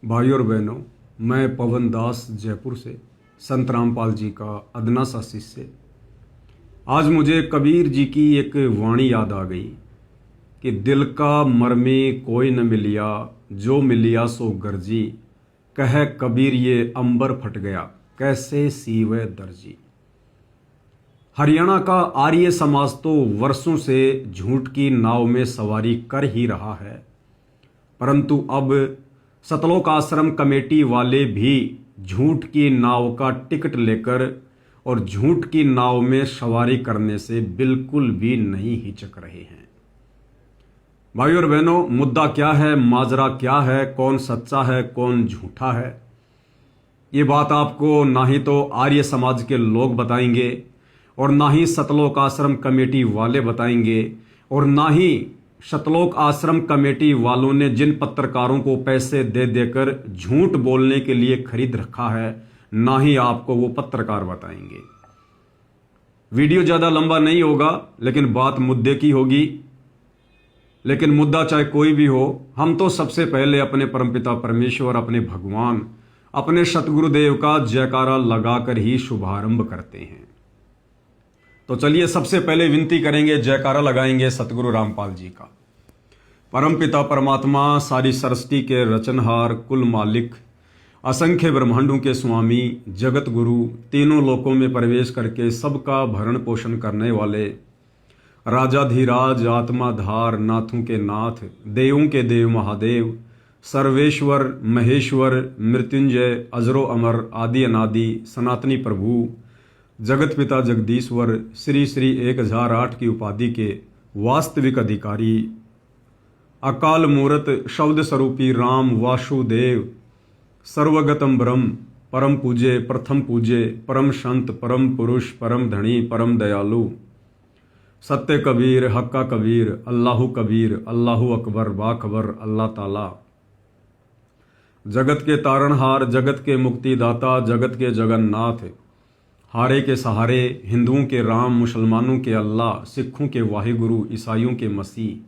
भाइयों और बहनों, मैं पवन दास जयपुर से संत रामपाल जी का अदना सा शिष्य। आज मुझे कबीर जी की एक वाणी याद आ गई कि दिल का मरमे कोई न मिलिया, जो मिलिया सो गर्जी। कह कबीर ये अंबर फट गया, कैसे सीवे दर्जी। हरियाणा का आर्य समाज तो वर्षों से झूठ की नाव में सवारी कर ही रहा है, परंतु अब सतलोक आश्रम कमेटी वाले भी झूठ की नाव का टिकट लेकर और झूठ की नाव में सवारी करने से बिल्कुल भी नहीं हिचक रहे हैं। भाइयों और बहनों, मुद्दा क्या है, माजरा क्या है, कौन सच्चा है, कौन झूठा है, ये बात आपको ना ही तो आर्य समाज के लोग बताएंगे और ना ही सतलोक आश्रम कमेटी वाले बताएंगे और ना ही सतलोक आश्रम कमेटी वालों ने जिन पत्रकारों को पैसे दे देकर झूठ बोलने के लिए खरीद रखा है, ना ही आपको वो पत्रकार बताएंगे। वीडियो ज़्यादा लंबा नहीं होगा, लेकिन बात मुद्दे की होगी। लेकिन मुद्दा चाहे कोई भी हो, हम तो सबसे पहले अपने परमपिता परमेश्वर, अपने भगवान, अपने सतगुरुदेव का जयकारा लगाकर ही शुभारंभ करते हैं। तो चलिए सबसे पहले विनती करेंगे, जयकारा लगाएंगे सतगुरु रामपाल जी का। परमपिता परमात्मा, सारी सृष्टि के रचनहार, कुल मालिक, असंख्य ब्रह्मांडों के स्वामी, जगत गुरु, तीनों लोकों में प्रवेश करके सबका भरण पोषण करने वाले, राजाधिराज, आत्माधार, नाथों के नाथ, देवों के देव महादेव, सर्वेश्वर, महेश्वर, मृत्युंजय, अजरो अमर, आदि अनादि, सनातनी प्रभु, जगत पिता जगदीश्वर, श्री श्री 1008 की उपाधि के वास्तविक अधिकारी, अकाल मूर्त, शब्द स्वरूपी राम वासुदेव, सर्वगतम ब्रह्म, परम पूज्य, प्रथम पूज्य, परम संत, परम पुरुष, परम धनी, परम दयालु, सत्य कबीर, हक्का कबीर, अल्लाहु कबीर, अल्लाहु अकबर, बाखबर, अल्लाह ताला, जगत के तारणहार, जगत के मुक्तिदाता, जगत के जगन्नाथ, हारे के सहारे, हिंदुओं के राम, मुसलमानों के अल्लाह, सिखों के वाहिगुरु, ईसाइयों के मसीह,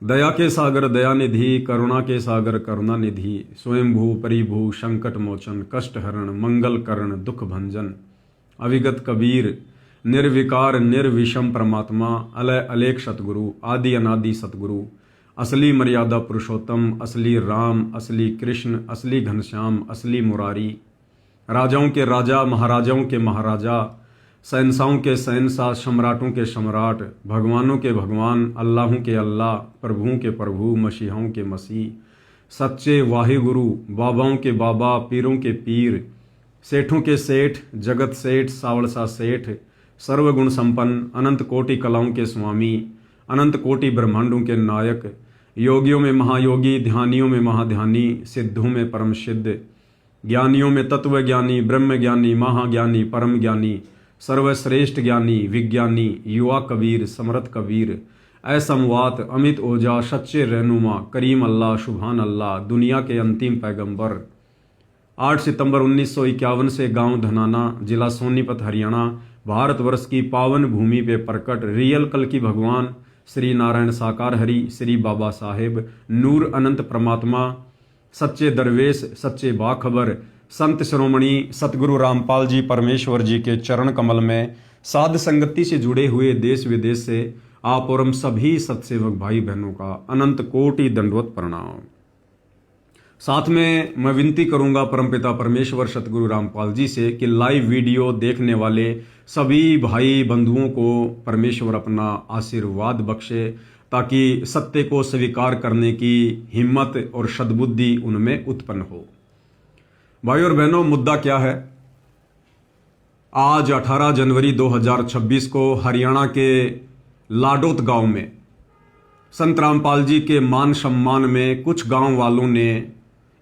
दया के सागर दयानिधि, करुणा के सागर करुणानिधि, स्वयंभू परिभू, संकट मोचन, कष्ट हरण, मंगल करण, दुख भंजन, अविगत कबीर, निर्विकार निर्विषम परमात्मा, अलय अलेख सतगुरु, आदि अनादि सतगुरु, असली मर्यादा पुरुषोत्तम, असली राम, असली कृष्ण, असली घनश्याम, असली मुरारी, राजाओं के राजा, महाराजाओं के महाराजा, शहंशाहों के शहंशाह, सम्राटों के सम्राट, भगवानों के भगवान, अल्लाहों के अल्लाह, प्रभुओं के प्रभु, मसीहों के मसीह, सच्चे वाहिगुरु, बाबाओं के बाबा, पीरों के पीर, सेठों के सेठ, जगत सेठ, सावड़सा सेठ, सर्वगुण संपन्न, अनंत कोटि कलाओं के स्वामी, अनंत कोटि ब्रह्मांडों के नायक, योगियों में महायोगी, ध्यानियों में महाध्यानी, सिद्धों में परम सिद्ध, ज्ञानियों में तत्व ज्ञानी, ब्रह्म ज्ञानी, महाज्ञानी, परम ज्ञानी, सर्वश्रेष्ठ ज्ञानी, विज्ञानी, युवा कबीर, समर्थ कबीर, असमवात, अमित ओजा, सच्चे रहनुमा, करीम अल्लाह, सुभान अल्लाह, दुनिया के अंतिम पैगंबर। 8 सितंबर 1951 से गांव धनाना, जिला सोनीपत, हरियाणा, भारतवर्ष की पावन भूमि पे प्रकट रियल कल की भगवान श्री नारायण साकार हरि, श्री बाबा साहेब, नूर अनंत परमात्मा, सच्चे दरवेश, सच्चे बाखबर, संत शिरोमणि सतगुरु रामपाल जी परमेश्वर जी के चरण कमल में साध संगति से जुड़े हुए देश विदेश से आप और हम सभी सत्सेवक भाई बहनों का अनंत कोटि दंडवत प्रणाम। साथ में मैं विनती करूंगा परमपिता परमेश्वर सतगुरु रामपाल जी से कि लाइव वीडियो देखने वाले सभी भाई बंधुओं को परमेश्वर अपना आशीर्वाद बख्शे, ताकि सत्य को स्वीकार करने की हिम्मत और सद्बुद्धि उनमें उत्पन्न हो। भाइयों और बहनों, मुद्दा क्या है? आज 18 जनवरी 2026 को हरियाणा के लाडोत गांव में संत रामपाल जी के मान सम्मान में कुछ गांव वालों ने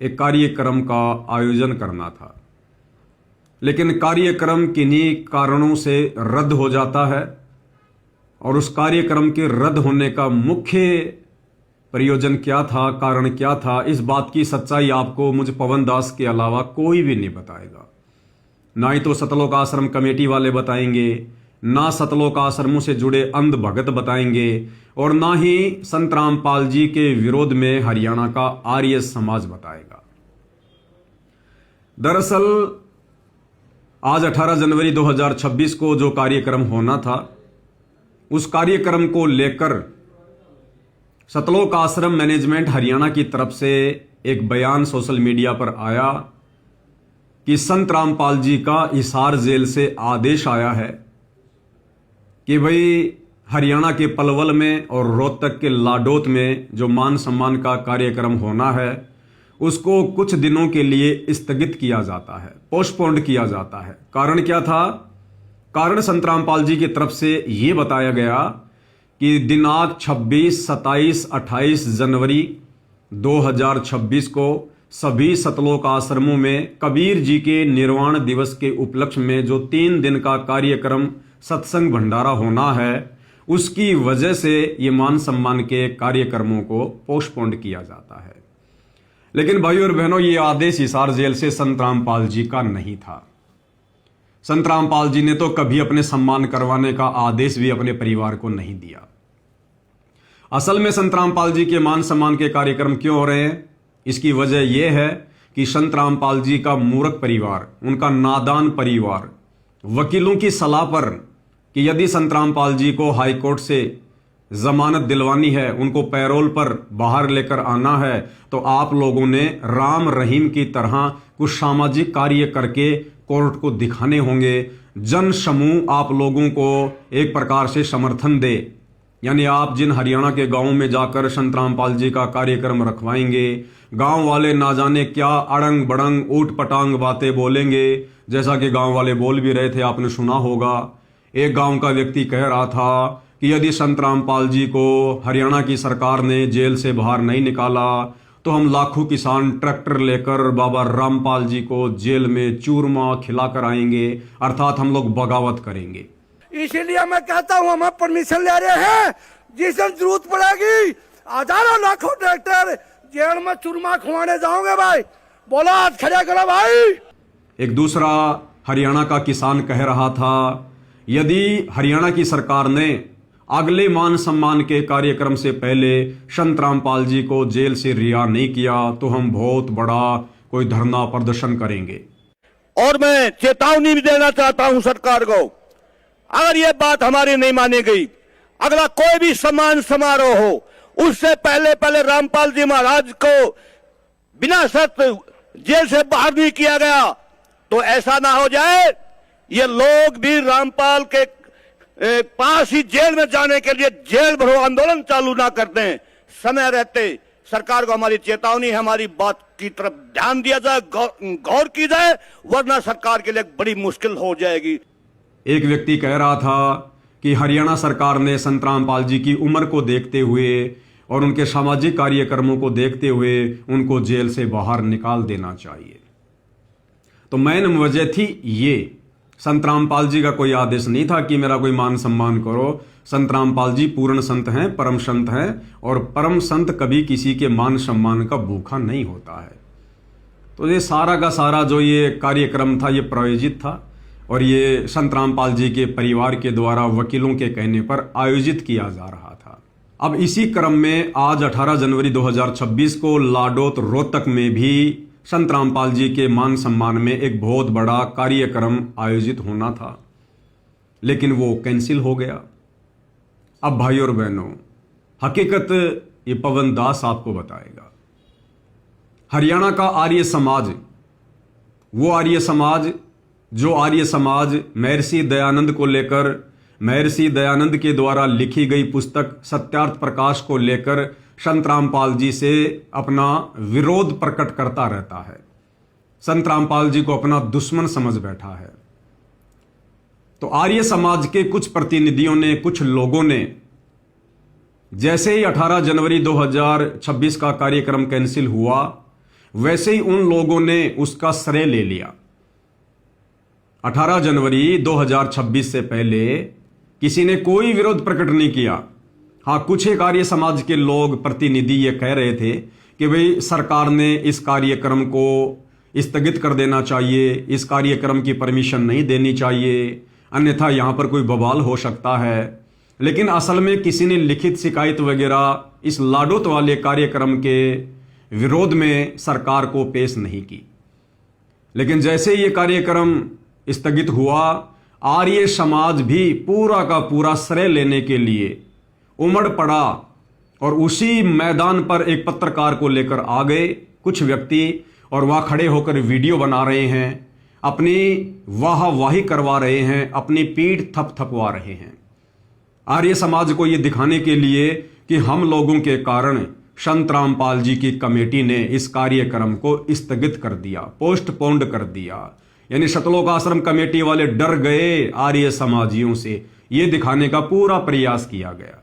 एक कार्यक्रम का आयोजन करना था, लेकिन कार्यक्रम किन्हीं कारणों से रद्द हो जाता है और उस कार्यक्रम के रद्द होने का मुख्य प्रयोजन क्या था, कारण क्या था, इस बात की सच्चाई आपको मुझ पवन दास के अलावा कोई भी नहीं बताएगा। ना ही तो सतलोक आश्रम कमेटी वाले बताएंगे, ना सतलोक आश्रमों से जुड़े अंध भगत बताएंगे और ना ही संत रामपाल जी के विरोध में हरियाणा का आर्य समाज बताएगा। दरअसल आज 18 जनवरी 2026 को जो कार्यक्रम होना था, उस कार्यक्रम को लेकर सतलोक आश्रम मैनेजमेंट हरियाणा की तरफ से एक बयान सोशल मीडिया पर आया कि संत रामपाल जी का हिसार जेल से आदेश आया है कि भाई हरियाणा के पलवल में और रोहतक के लाडोत में जो मान सम्मान का कार्यक्रम होना है उसको कुछ दिनों के लिए स्थगित किया जाता है, पोस्टपोन्ड किया जाता है। कारण क्या था? कारण संत रामपाल जी की तरफ से यह बताया गया कि दिनांक 26, 27, 28 जनवरी 2026 को सभी सतलोक आश्रमों में कबीर जी के निर्वाण दिवस के उपलक्ष्य में जो 3 दिन का कार्यक्रम सत्संग भंडारा होना है, उसकी वजह से ये मान सम्मान के कार्यक्रमों को पोस्टपोन्ड किया जाता है। लेकिन भाइयों और बहनों, ये आदेश हिसार जेल से संत रामपाल जी का नहीं था। संत रामपाल जी ने तो कभी अपने सम्मान करवाने का आदेश भी अपने परिवार को नहीं दिया। असल में संत रामपाल जी के मान सम्मान के कार्यक्रम क्यों हो रहे हैं? इसकी वजह यह है कि संत रामपाल जी का मूर्ख परिवार, उनका नादान परिवार, वकीलों की सलाह पर कि यदि संत रामपाल जी को हाई कोर्ट से जमानत दिलवानी है, उनको पैरोल पर बाहर लेकर आना है, तो आप लोगों ने राम रहीम की तरह कुछ सामाजिक कार्य करके कोर्ट को दिखाने होंगे। जन समूह आप लोगों को एक प्रकार से समर्थन दे, यानी आप जिन हरियाणा के गांवों में जाकर संत रामपाल जी का कार्यक्रम रखवाएंगे, गांव वाले ना जाने क्या अड़ंग बड़ंग ऊट पटांग बातें बोलेंगे, जैसा कि गांव वाले बोल भी रहे थे, आपने सुना होगा। एक गांव का व्यक्ति कह रहा था कि यदि संत रामपाल जी को हरियाणा की सरकार ने जेल से बाहर नहीं निकाला तो हम लाखों किसान ट्रैक्टर लेकर बाबा रामपाल जी को जेल में चूरमा खिलाकर आएंगे, अर्थात हम लोग बगावत करेंगे। इसीलिए मैं कहता हूँ हम परमिशन ले रहे हैं, जिस दिन जरूरत पड़ेगी हजारों लाखों ट्रैक्टर जेल में चूरमा खुआने जाओगे भाई। बोला हाथ खड़ा करो भाई। एक दूसरा हरियाणा का किसान कह रहा था, यदि हरियाणा की सरकार ने अगले मान सम्मान के कार्यक्रम से पहले संत रामपाल जी को जेल से रिहा नहीं किया तो हम बहुत बड़ा कोई धरना प्रदर्शन करेंगे। और मैं चेतावनी भी देना चाहता हूं सरकार को, अगर ये बात हमारी नहीं मानी गई, अगला कोई भी सम्मान समारोह हो, उससे पहले रामपाल जी महाराज को बिना शर्त जेल से बाहर नहीं किया गया तो ऐसा ना हो जाए ये लोग भी रामपाल के पास ही जेल में जाने के लिए जेल भरो आंदोलन चालू ना कर दें। समय रहते सरकार को हमारी चेतावनी है, हमारी बात की तरफ ध्यान दिया जाए, गौर की जाए, वरना सरकार के लिए बड़ी मुश्किल हो जाएगी। एक व्यक्ति कह रहा था कि हरियाणा सरकार ने संत रामपाल जी की उम्र को देखते हुए और उनके सामाजिक कार्यक्रमों को देखते हुए उनको जेल से बाहर निकाल देना चाहिए। तो मेन वजह थी ये, संत रामपाल जी का कोई आदेश नहीं था कि मेरा कोई मान सम्मान करो। संत रामपाल जी पूर्ण संत हैं, परम संत हैं, और परम संत कभी किसी के मान सम्मान का भूखा नहीं होता है। तो ये सारा का सारा जो ये कार्यक्रम था ये प्रायोजित था और ये संत रामपाल जी के परिवार के द्वारा वकीलों के कहने पर आयोजित किया जा रहा था। अब इसी क्रम में आज 18 जनवरी 2026 को लाडोत रोहतक में भी संत रामपाल जी के मान सम्मान में एक बहुत बड़ा कार्यक्रम आयोजित होना था, लेकिन वो कैंसिल हो गया। अब भाई और बहनों, हकीकत ये पवन दास आपको बताएगा। हरियाणा का आर्य समाज, वो आर्य समाज जो आर्य समाज महर्षि दयानंद को लेकर, महर्षि दयानंद के द्वारा लिखी गई पुस्तक सत्यार्थ प्रकाश को लेकर संत रामपाल जी से अपना विरोध प्रकट करता रहता है, संत रामपाल जी को अपना दुश्मन समझ बैठा है। तो आर्य समाज के कुछ प्रतिनिधियों ने, कुछ लोगों ने, जैसे ही 18 जनवरी 2026 का कार्यक्रम कैंसिल हुआ, वैसे ही उन लोगों ने उसका श्रेय ले लिया। 18 जनवरी 2026 से पहले किसी ने कोई विरोध प्रकट नहीं किया। हाँ, कुछ एक आर्य समाज के लोग, प्रतिनिधि ये कह रहे थे कि भाई सरकार ने इस कार्यक्रम को स्थगित कर देना चाहिए, इस कार्यक्रम की परमिशन नहीं देनी चाहिए, अन्यथा यहाँ पर कोई बवाल हो सकता है। लेकिन असल में किसी ने लिखित शिकायत वगैरह इस लाडोत वाले कार्यक्रम के विरोध में सरकार को पेश नहीं की। लेकिन जैसे ये कार्यक्रम स्थगित हुआ, आर्य समाज भी पूरा का पूरा श्रेय लेने के लिए उमड़ पड़ा और उसी मैदान पर एक पत्रकार को लेकर आ गए कुछ व्यक्ति, और वहां खड़े होकर वीडियो बना रहे हैं, अपनी वाहवाही करवा रहे हैं, अपनी पीठ थपथपवा रहे हैं। आर्य समाज को यह दिखाने के लिए कि हम लोगों के कारण संत रामपाल जी की कमेटी ने इस कार्यक्रम को स्थगित कर दिया, पोस्टपोन्ड कर दिया। यानी सतलोक आश्रम कमेटी वाले डर गए आर्य समाजियों से, यह दिखाने का पूरा प्रयास किया गया।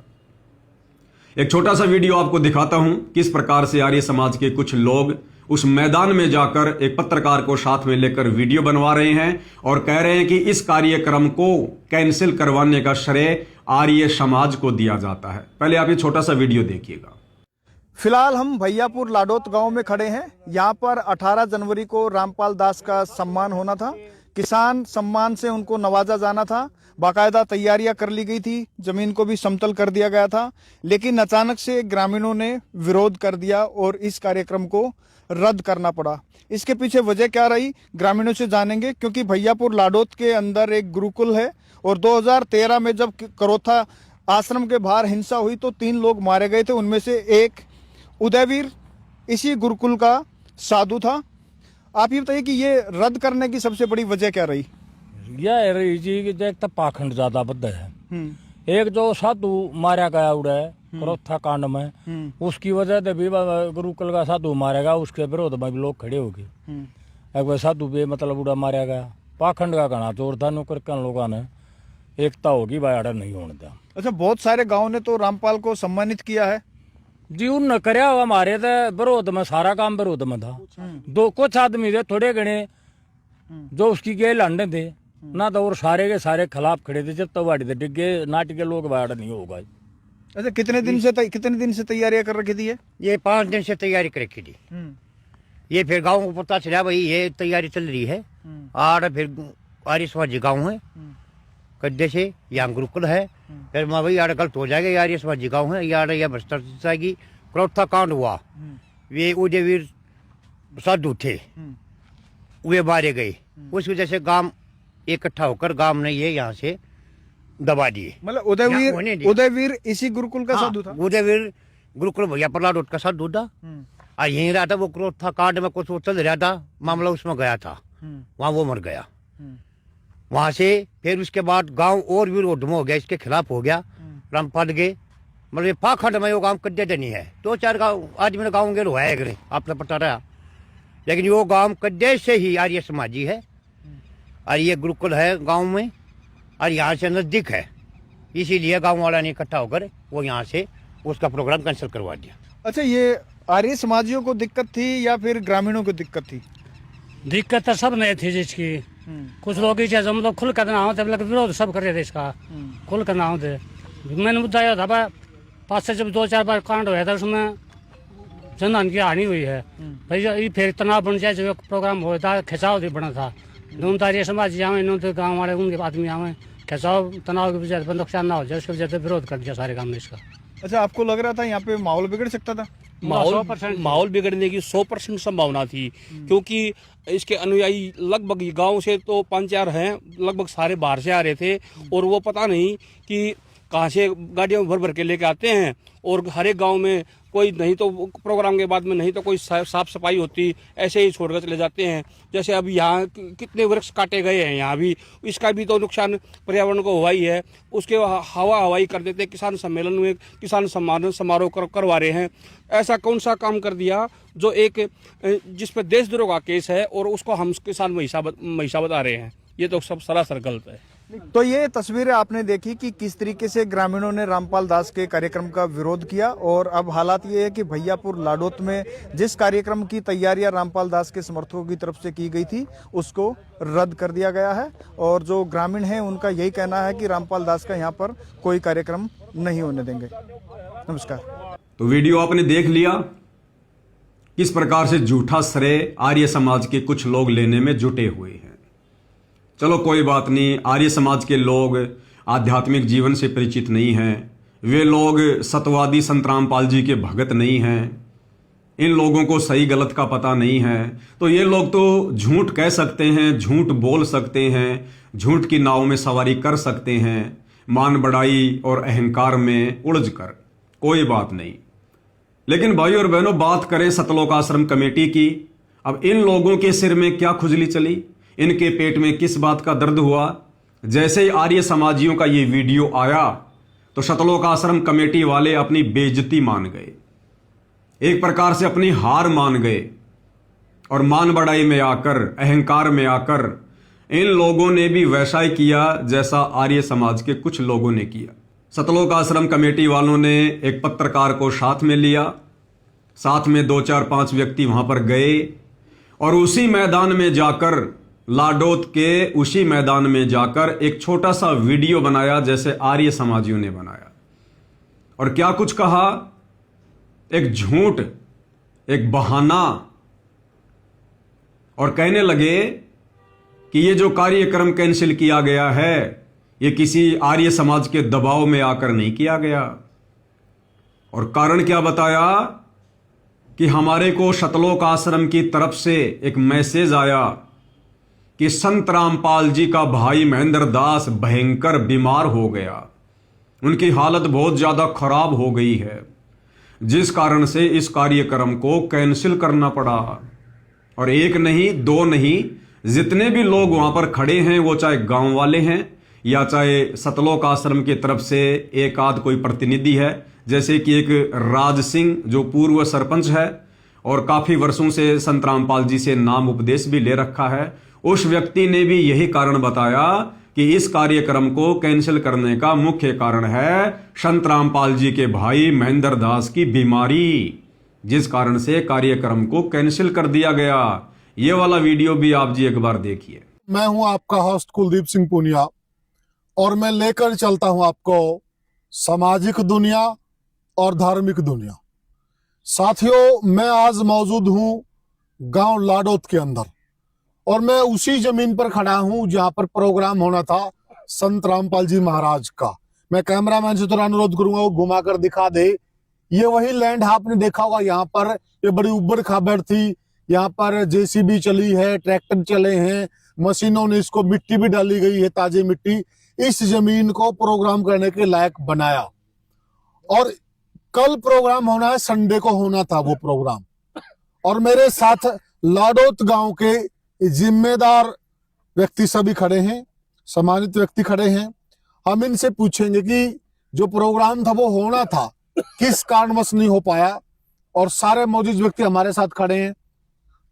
एक छोटा सा वीडियो आपको दिखाता हूं, किस प्रकार से आर्य समाज के कुछ लोग उस मैदान में जाकर एक पत्रकार को साथ में लेकर वीडियो बनवा रहे हैं और कह रहे हैं कि इस कार्यक्रम को कैंसिल करवाने का श्रेय आर्य समाज को दिया जाता है। पहले आप ये छोटा सा वीडियो देखिएगा। फिलहाल हम भैयापुर लाडोत गांव में खड़े हैं। यहाँ पर 18 जनवरी को रामपाल दास का सम्मान होना था। किसान सम्मान से उनको नवाजा जाना था। बाकायदा तैयारियां कर ली गई थी, जमीन को भी समतल कर दिया गया था, लेकिन अचानक से ग्रामीणों ने विरोध कर दिया और इस कार्यक्रम को रद्द करना पड़ा। इसके पीछे वजह क्या रही, ग्रामीणों से जानेंगे, क्योंकि भैयापुर लाडोत के अंदर एक गुरुकुल है और 2013 में जब करोथा आश्रम के बाहर हिंसा हुई तो 3 लोग मारे गए थे। उनमें से एक उदयवीर इसी गुरुकुल का साधु था। आप ये बताइए कि ये रद्द करने की सबसे बड़ी वजह क्या रही? यह रही जी कि एक तो पाखंड ज्यादा बद्ध है। एक जो साधु मारा गया उड़ा है करोथा कांड में, उसकी वजह से भी गुरुकुल का साधु मारा गया, उसके विरोध में भी लोग खड़े हो गए। एक साधु भी मतलब उड़ा मारा गया, पाखंड का घना जोर था। नौकर के लोगों ने एकता होगी बाड़ा नहीं होने दिया। अच्छा, बहुत सारे गांव ने तो रामपाल को सम्मानित किया है जी। उन करया हुआ हमारे तो विरोध में, सारा काम विरोध में था। दो कुछ आदमी थे थोड़े घने जो उसकी गेल अंडे थे ना, तो और सारे के सारे खिलाफ खड़े थे। जब तो बाड़ी थे डिगे नाट के लोग बाड़ा नहीं होगा। अच्छा, कितने दिन से तैयारियां कर रखी थी? ये 5 दिन से तैयारी कर रखी थी। ये फिर गाँव को पता चला भाई ये तैयारी चल रही है। और फिर आर्य समाजी गाँव है कद्दे से, यहाँ गुरुकुल है। फिर माँ भाई यार गलत हो जाएगा, आर्य समाजी गाँव है, यार यह भ्रष्टाचार जाएगी। करोथा कांड हुआ, वे उदयवीर साधु थे, वे मारे गए। उस वजह से गांव इकट्ठा होकर गांव ने ये यहाँ से दबा दिए। मतलब उदयवीर इसी गुरुकुल का साधु था? उदयवीर गुरुकुल भैयापुर लाडोत का साधु था और यहीं रहा था। वो करोथा कांड में कुछ वो चल रहा था मामला, उसमें गया था, वहाँ वो मर गया। वहां से फिर उसके बाद गांव और भी विरोध में हो गया, इसके खिलाफ हो गया। रामपाल के मतलब पाखंड में वो गांव कद्दे नहीं है। 2-4 गाँव आज मैंने गाँव गेल हुआ है, आपने पता रहा, लेकिन वो गांव कद्दे से ही आर्य समाजी है और ये गुरुकुल है गांव में और यहाँ से नजदीक है, इसीलिए गांव वाला ने इकट्ठा होकर वो यहाँ से उसका प्रोग्राम कैंसिल करवा दिया। अच्छा, ये आर्य समाजियों को दिक्कत थी या फिर ग्रामीणों को दिक्कत थी? दिक्कत तो सब नहीं थी जिसकी। कुछ लोग मतलब खुल कर ना होते, मतलब विरोध सब कर रहे थे इसका, खुल कर ना होते। मैंने मुद्दा यह था भाई, 5 से जब 2-4 बार कांड हुआ था उसमें जनधन की हानि हुई है भाई। ये फिर तनाव बन जाए, जो प्रोग्राम हुआ था खिंचाव भी बना था। दोनों तारिया समाज आवे, इन्होंने गाँव वाले उनके आदमी आवे, खिंचाव तनाव की वजह से नुकसान ना हो जाए, उसकी वजह से विरोध कर दिया सारे काम में इसका। अच्छा, आपको लग रहा था यहाँ पे माहौल बिगड़ सकता था? माहौल बिगड़ने की 100% संभावना थी, क्योंकि इसके अनुयायी लगभग गांव से तो 5-4 हैं, लगभग सारे बाहर से आ रहे थे और वो पता नहीं कि कहाँ से गाड़ियों में भर भर के लेके आते हैं। और हर एक गाँव में कोई नहीं तो प्रोग्राम के बाद में नहीं तो कोई साफ सफाई होती, ऐसे ही छोड़कर चले जाते हैं। जैसे अब यहाँ कितने वृक्ष काटे गए हैं, यहाँ भी इसका भी तो नुकसान पर्यावरण को हुआ ही है। उसके हवाई कर देते, किसान सम्मेलन में किसान सम्मान समारोह करवा रहे हैं। ऐसा कौन सा काम कर दिया जो एक जिस पर देशद्रोह का केस है और उसको हम किसान महिषा बता रहे हैं? ये तो सब सरासर गलत है। तो ये तस्वीरें आपने देखी कि किस तरीके से ग्रामीणों ने रामपाल दास के कार्यक्रम का विरोध किया। और अब हालात ये है कि भैयापुर लाडोत में जिस कार्यक्रम की तैयारियां रामपाल दास के समर्थकों की तरफ से की गई थी उसको रद्द कर दिया गया है। और जो ग्रामीण हैं उनका यही कहना है कि रामपाल दास का यहाँ पर कोई कार्यक्रम नहीं होने देंगे। नमस्कार। तो वीडियो आपने देख लिया, किस प्रकार से झूठा श्रेय आर्य समाज के कुछ लोग लेने में जुटे हुए हैं। चलो कोई बात नहीं, आर्य समाज के लोग आध्यात्मिक जीवन से परिचित नहीं हैं, वे लोग सतवादी संत रामपाल जी के भगत नहीं हैं। इन लोगों को सही गलत का पता नहीं है, तो ये लोग तो झूठ कह सकते हैं, झूठ बोल सकते हैं, झूठ की नाव में सवारी कर सकते हैं, मान बढ़ाई और अहंकार में उलझ कर, कोई बात नहीं। लेकिन भाई और बहनों, बात करें सतलोक आश्रम कमेटी की। अब इन लोगों के सिर में क्या खुजली चली, इनके पेट में किस बात का दर्द हुआ। जैसे ही आर्य समाजियों का ये वीडियो आया तो सतलोक आश्रम कमेटी वाले अपनी बेइज्जती मान गए, एक प्रकार से अपनी हार मान गए, और मान बढ़ाई में आकर, अहंकार में आकर इन लोगों ने भी वैसा ही किया जैसा आर्य समाज के कुछ लोगों ने किया। सतलोक आश्रम कमेटी वालों ने एक पत्रकार को साथ में लिया, साथ में 2 4 5 व्यक्ति वहां पर गए और उसी मैदान में जाकर, लाडोत के उसी मैदान में जाकर एक छोटा सा वीडियो बनाया जैसे आर्य समाजियों ने बनाया। और क्या कुछ कहा, एक झूठ, एक बहाना, और कहने लगे कि ये जो कार्यक्रम कैंसिल किया गया है ये किसी आर्य समाज के दबाव में आकर नहीं किया गया। और कारण क्या बताया कि हमारे को सतलोक आश्रम की तरफ से एक मैसेज आया कि संत रामपाल जी का भाई महेंद्र दास भयंकर बीमार हो गया, उनकी हालत बहुत ज्यादा खराब हो गई है, जिस कारण से इस कार्यक्रम को कैंसिल करना पड़ा। और एक नहीं, 2 नहीं, जितने भी लोग वहां पर खड़े हैं, वो चाहे गांव वाले हैं या चाहे सतलोक आश्रम की तरफ से एक आध कोई प्रतिनिधि है, जैसे कि एक राज सिंह जो पूर्व सरपंच है और काफी वर्षों से संत रामपाल जी से नाम उपदेश भी ले रखा है, उस व्यक्ति ने भी यही कारण बताया कि इस कार्यक्रम को कैंसिल करने का मुख्य कारण है संत रामपाल जी के भाई महेंद्र दास की बीमारी, जिस कारण से कार्यक्रम को कैंसिल कर दिया गया। ये वाला वीडियो भी आप जी एक बार देखिए। मैं हूं आपका होस्ट कुलदीप सिंह पुनिया और मैं लेकर चलता हूं आपको सामाजिक दुनिया और धार्मिक दुनिया। साथियों, मैं आज मौजूद हूं गांव लाडोत के अंदर और मैं उसी जमीन पर खड़ा हूं जहां पर प्रोग्राम होना था संत रामपाल जी महाराज का। मैं कैमरामैन से थोड़ा अनुरोध करूंगा वो घुमाकर दिखा दे। ये वही लैंड आपने देखा होगा, यहाँ पर ये बड़ी उबड़ खाबड़ थी, यहाँ पर जेसीबी चली है, ट्रैक्टर चले हैं, मशीनों ने इसको मिट्टी भी डाली गई है, ताजी मिट्टी, इस जमीन को प्रोग्राम करने के लायक बनाया। और कल प्रोग्राम होना है, संडे को होना था वो प्रोग्राम। और मेरे साथ लाडोत गांव के जिम्मेदार व्यक्ति सभी खड़े हैं, सम्मानित व्यक्ति खड़े हैं। हम इनसे पूछेंगे कि जो प्रोग्राम था वो होना था, किस कारणवश नहीं हो पाया। और सारे मौजूद व्यक्ति हमारे साथ खड़े हैं,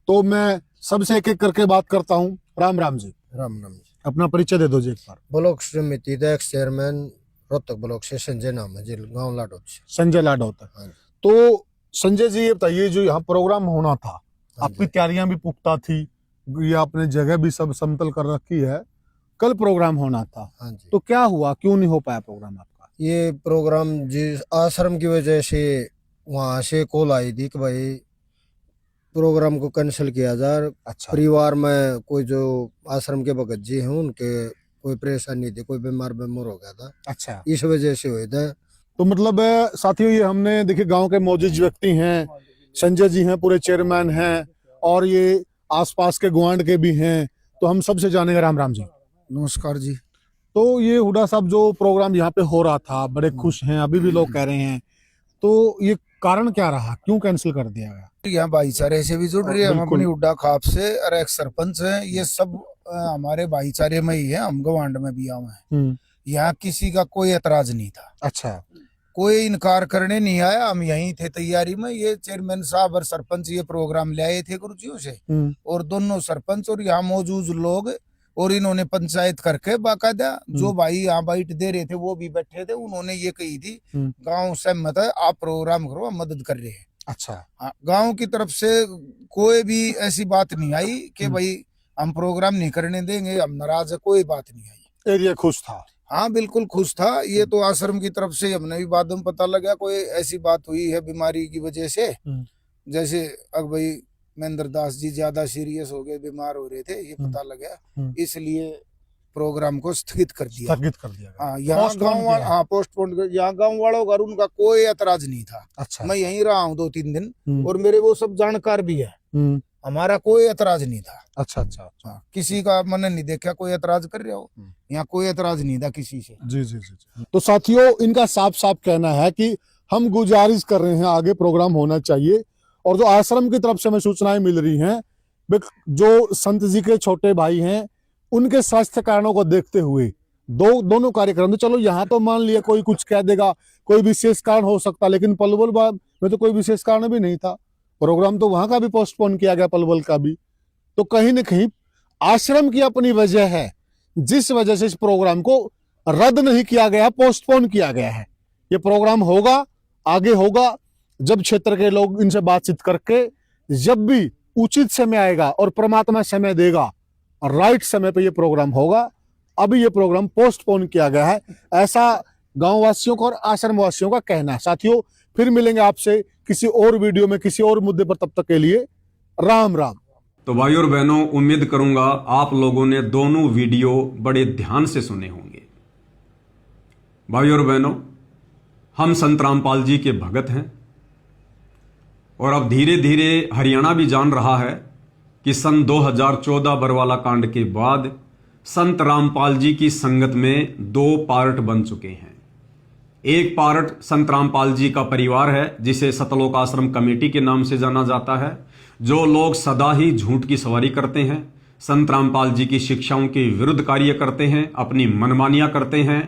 तो मैं सबसे एक एक करके बात करता हूँ। राम राम जी। राम राम जी। अपना परिचय दे दो जी एक बार। ब्लॉक समिति एक्स चेयरमैन रोहतक ब्लॉक से संजय नाम है जी, गांव लाडोत से। संजय लाडोत। हाँ। तो संजय जी ये बताइए, जो यहाँ प्रोग्राम होना था, हाँ आपकी तैयारियां भी पुख्ता थी, ये आपने जगह भी सब समतल कर रखी है, कल प्रोग्राम होना था, हाँ जी। तो क्या हुआ, क्यों नहीं हो पाया प्रोग्राम आपका? ये प्रोग्राम जिस आश्रम की वजह से वहां से कॉल आई थी कि भाई प्रोग्राम को कैंसिल किया जाए। अच्छा। परिवार में कोई जो आश्रम के भगत जी हैं उनके कोई परेशानी थी, कोई बीमार हो गया था, अच्छा, इस वजह से हुए थे। तो मतलब साथियों, ये हमने देखिए गांव के मौजूद व्यक्ति हैं, संजय जी हैं, पूरे चेयरमैन हैं, और ये आसपास के गुआंड के भी हैं, तो हम सबसे जानेंगे। राम राम जी। नमस्कार जी। तो ये हुडा साहब, जो प्रोग्राम यहाँ पे हो रहा था, बड़े खुश हैं, अभी भी लोग कह रहे हैं, तो ये कारण क्या रहा, क्यों कैंसिल कर दिया गया? यहाँ भाईचारे से भी जुड़ रही है, हम बिल्कुल। अपनी उड्डा खाप से, और एक सरपंच है, ये सब हमारे भाईचारे में ही है, हम गवांड में भी आए हैं। यहाँ किसी का कोई एतराज नहीं था। अच्छा। कोई इनकार करने नहीं आया, हम यहीं थे तैयारी में। ये चेयरमैन साहब और सरपंच ये प्रोग्राम ले आए थे गुरुजियों से, और दोनों सरपंच और यहाँ मौजूद लोग, और इन्होंने पंचायत करके बाकायदा जो भाई यहाँ बाइट दे रहे थे वो भी बैठे थे, उन्होंने ये कही थी गांव सहमत है, आप प्रोग्राम करो, हम मदद कर रहे हैं। अच्छा। हाँ, गांव की तरफ से कोई भी ऐसी बात नहीं आई कि भाई हम प्रोग्राम नहीं करने देंगे, हम नाराज है, कोई बात नहीं आई। एरिया खुश था। हाँ बिल्कुल खुश था। ये तो आश्रम की तरफ से हमने भी बाद में पता लगा कोई ऐसी बात हुई है बीमारी की वजह से, जैसे अब भाई महेंद्र दास जी ज्यादा सीरियस हो गए, बीमार हो रहे थे, ये पता लगा, इसलिए प्रोग्राम को स्थगित कर दिया। स्थगित कर दिया गया। हाँ, यहाँ Postpone गाँव किया। हाँ पोस्टपोन कर, यहाँ गाँव वालों का और उनका कोई एतराज नहीं था। अच्छा। मैं यहीं रहा हूँ 2-3 दिन और मेरे वो सब जानकार भी है, हमारा कोई एतराज नहीं था। अच्छा अच्छा। हाँ, किसी का मैंने नहीं देखा कोई एतराज कर रहे हो, यहाँ कोई एतराज नहीं था किसी से। जी जी जी जी। तो साथियों, इनका साफ साफ कहना है कि हम गुजारिश कर रहे हैं आगे प्रोग्राम होना चाहिए, और जो आश्रम की तरफ से हमें सूचनाएं मिल रही हैं, जो संत जी के छोटे भाई हैं उनके स्वास्थ्य कारणों को देखते हुए दोनों कार्यक्रम, तो चलो यहाँ तो मान लिया कोई कुछ कह देगा, कोई विशेष कारण हो सकता, लेकिन पलवल में तो कोई विशेष कारण भी नहीं था। प्रोग्राम तो वहां का भी पोस्टपोन किया गया, पलवल का भी। तो कहीं न कहीं आश्रम की अपनी वजह है, जिस वजह से इस प्रोग्राम को रद्द नहीं किया गया, पोस्टपोन किया गया है। ये प्रोग्राम होगा, आगे होगा, जब क्षेत्र के लोग इनसे बातचीत करके, जब भी उचित समय आएगा और परमात्मा समय देगा, राइट समय पे ये प्रोग्राम होगा। अभी ये प्रोग्राम पोस्टपोन किया गया है, ऐसा गांव वासियों का और आश्रम वासियों का कहना है। साथियों, फिर मिलेंगे आपसे किसी और वीडियो में किसी और मुद्दे पर, तब तक के लिए राम राम। तो भाई और बहनों, उम्मीद करूंगा आप लोगों ने दोनों वीडियो बड़े ध्यान से सुने होंगे। भाई और बहनों, हम संत रामपाल जी के भगत हैं, और अब धीरे धीरे हरियाणा भी जान रहा है कि सन 2014 बरवाला कांड के बाद संत रामपाल जी की संगत में 2 पार्ट बन चुके हैं। एक पार्ट संत रामपाल जी का परिवार है, जिसे सतलोक आश्रम कमेटी के नाम से जाना जाता है, जो लोग सदा ही झूठ की सवारी करते हैं, संत रामपाल जी की शिक्षाओं के विरुद्ध कार्य करते हैं, अपनी मनमानियां करते हैं,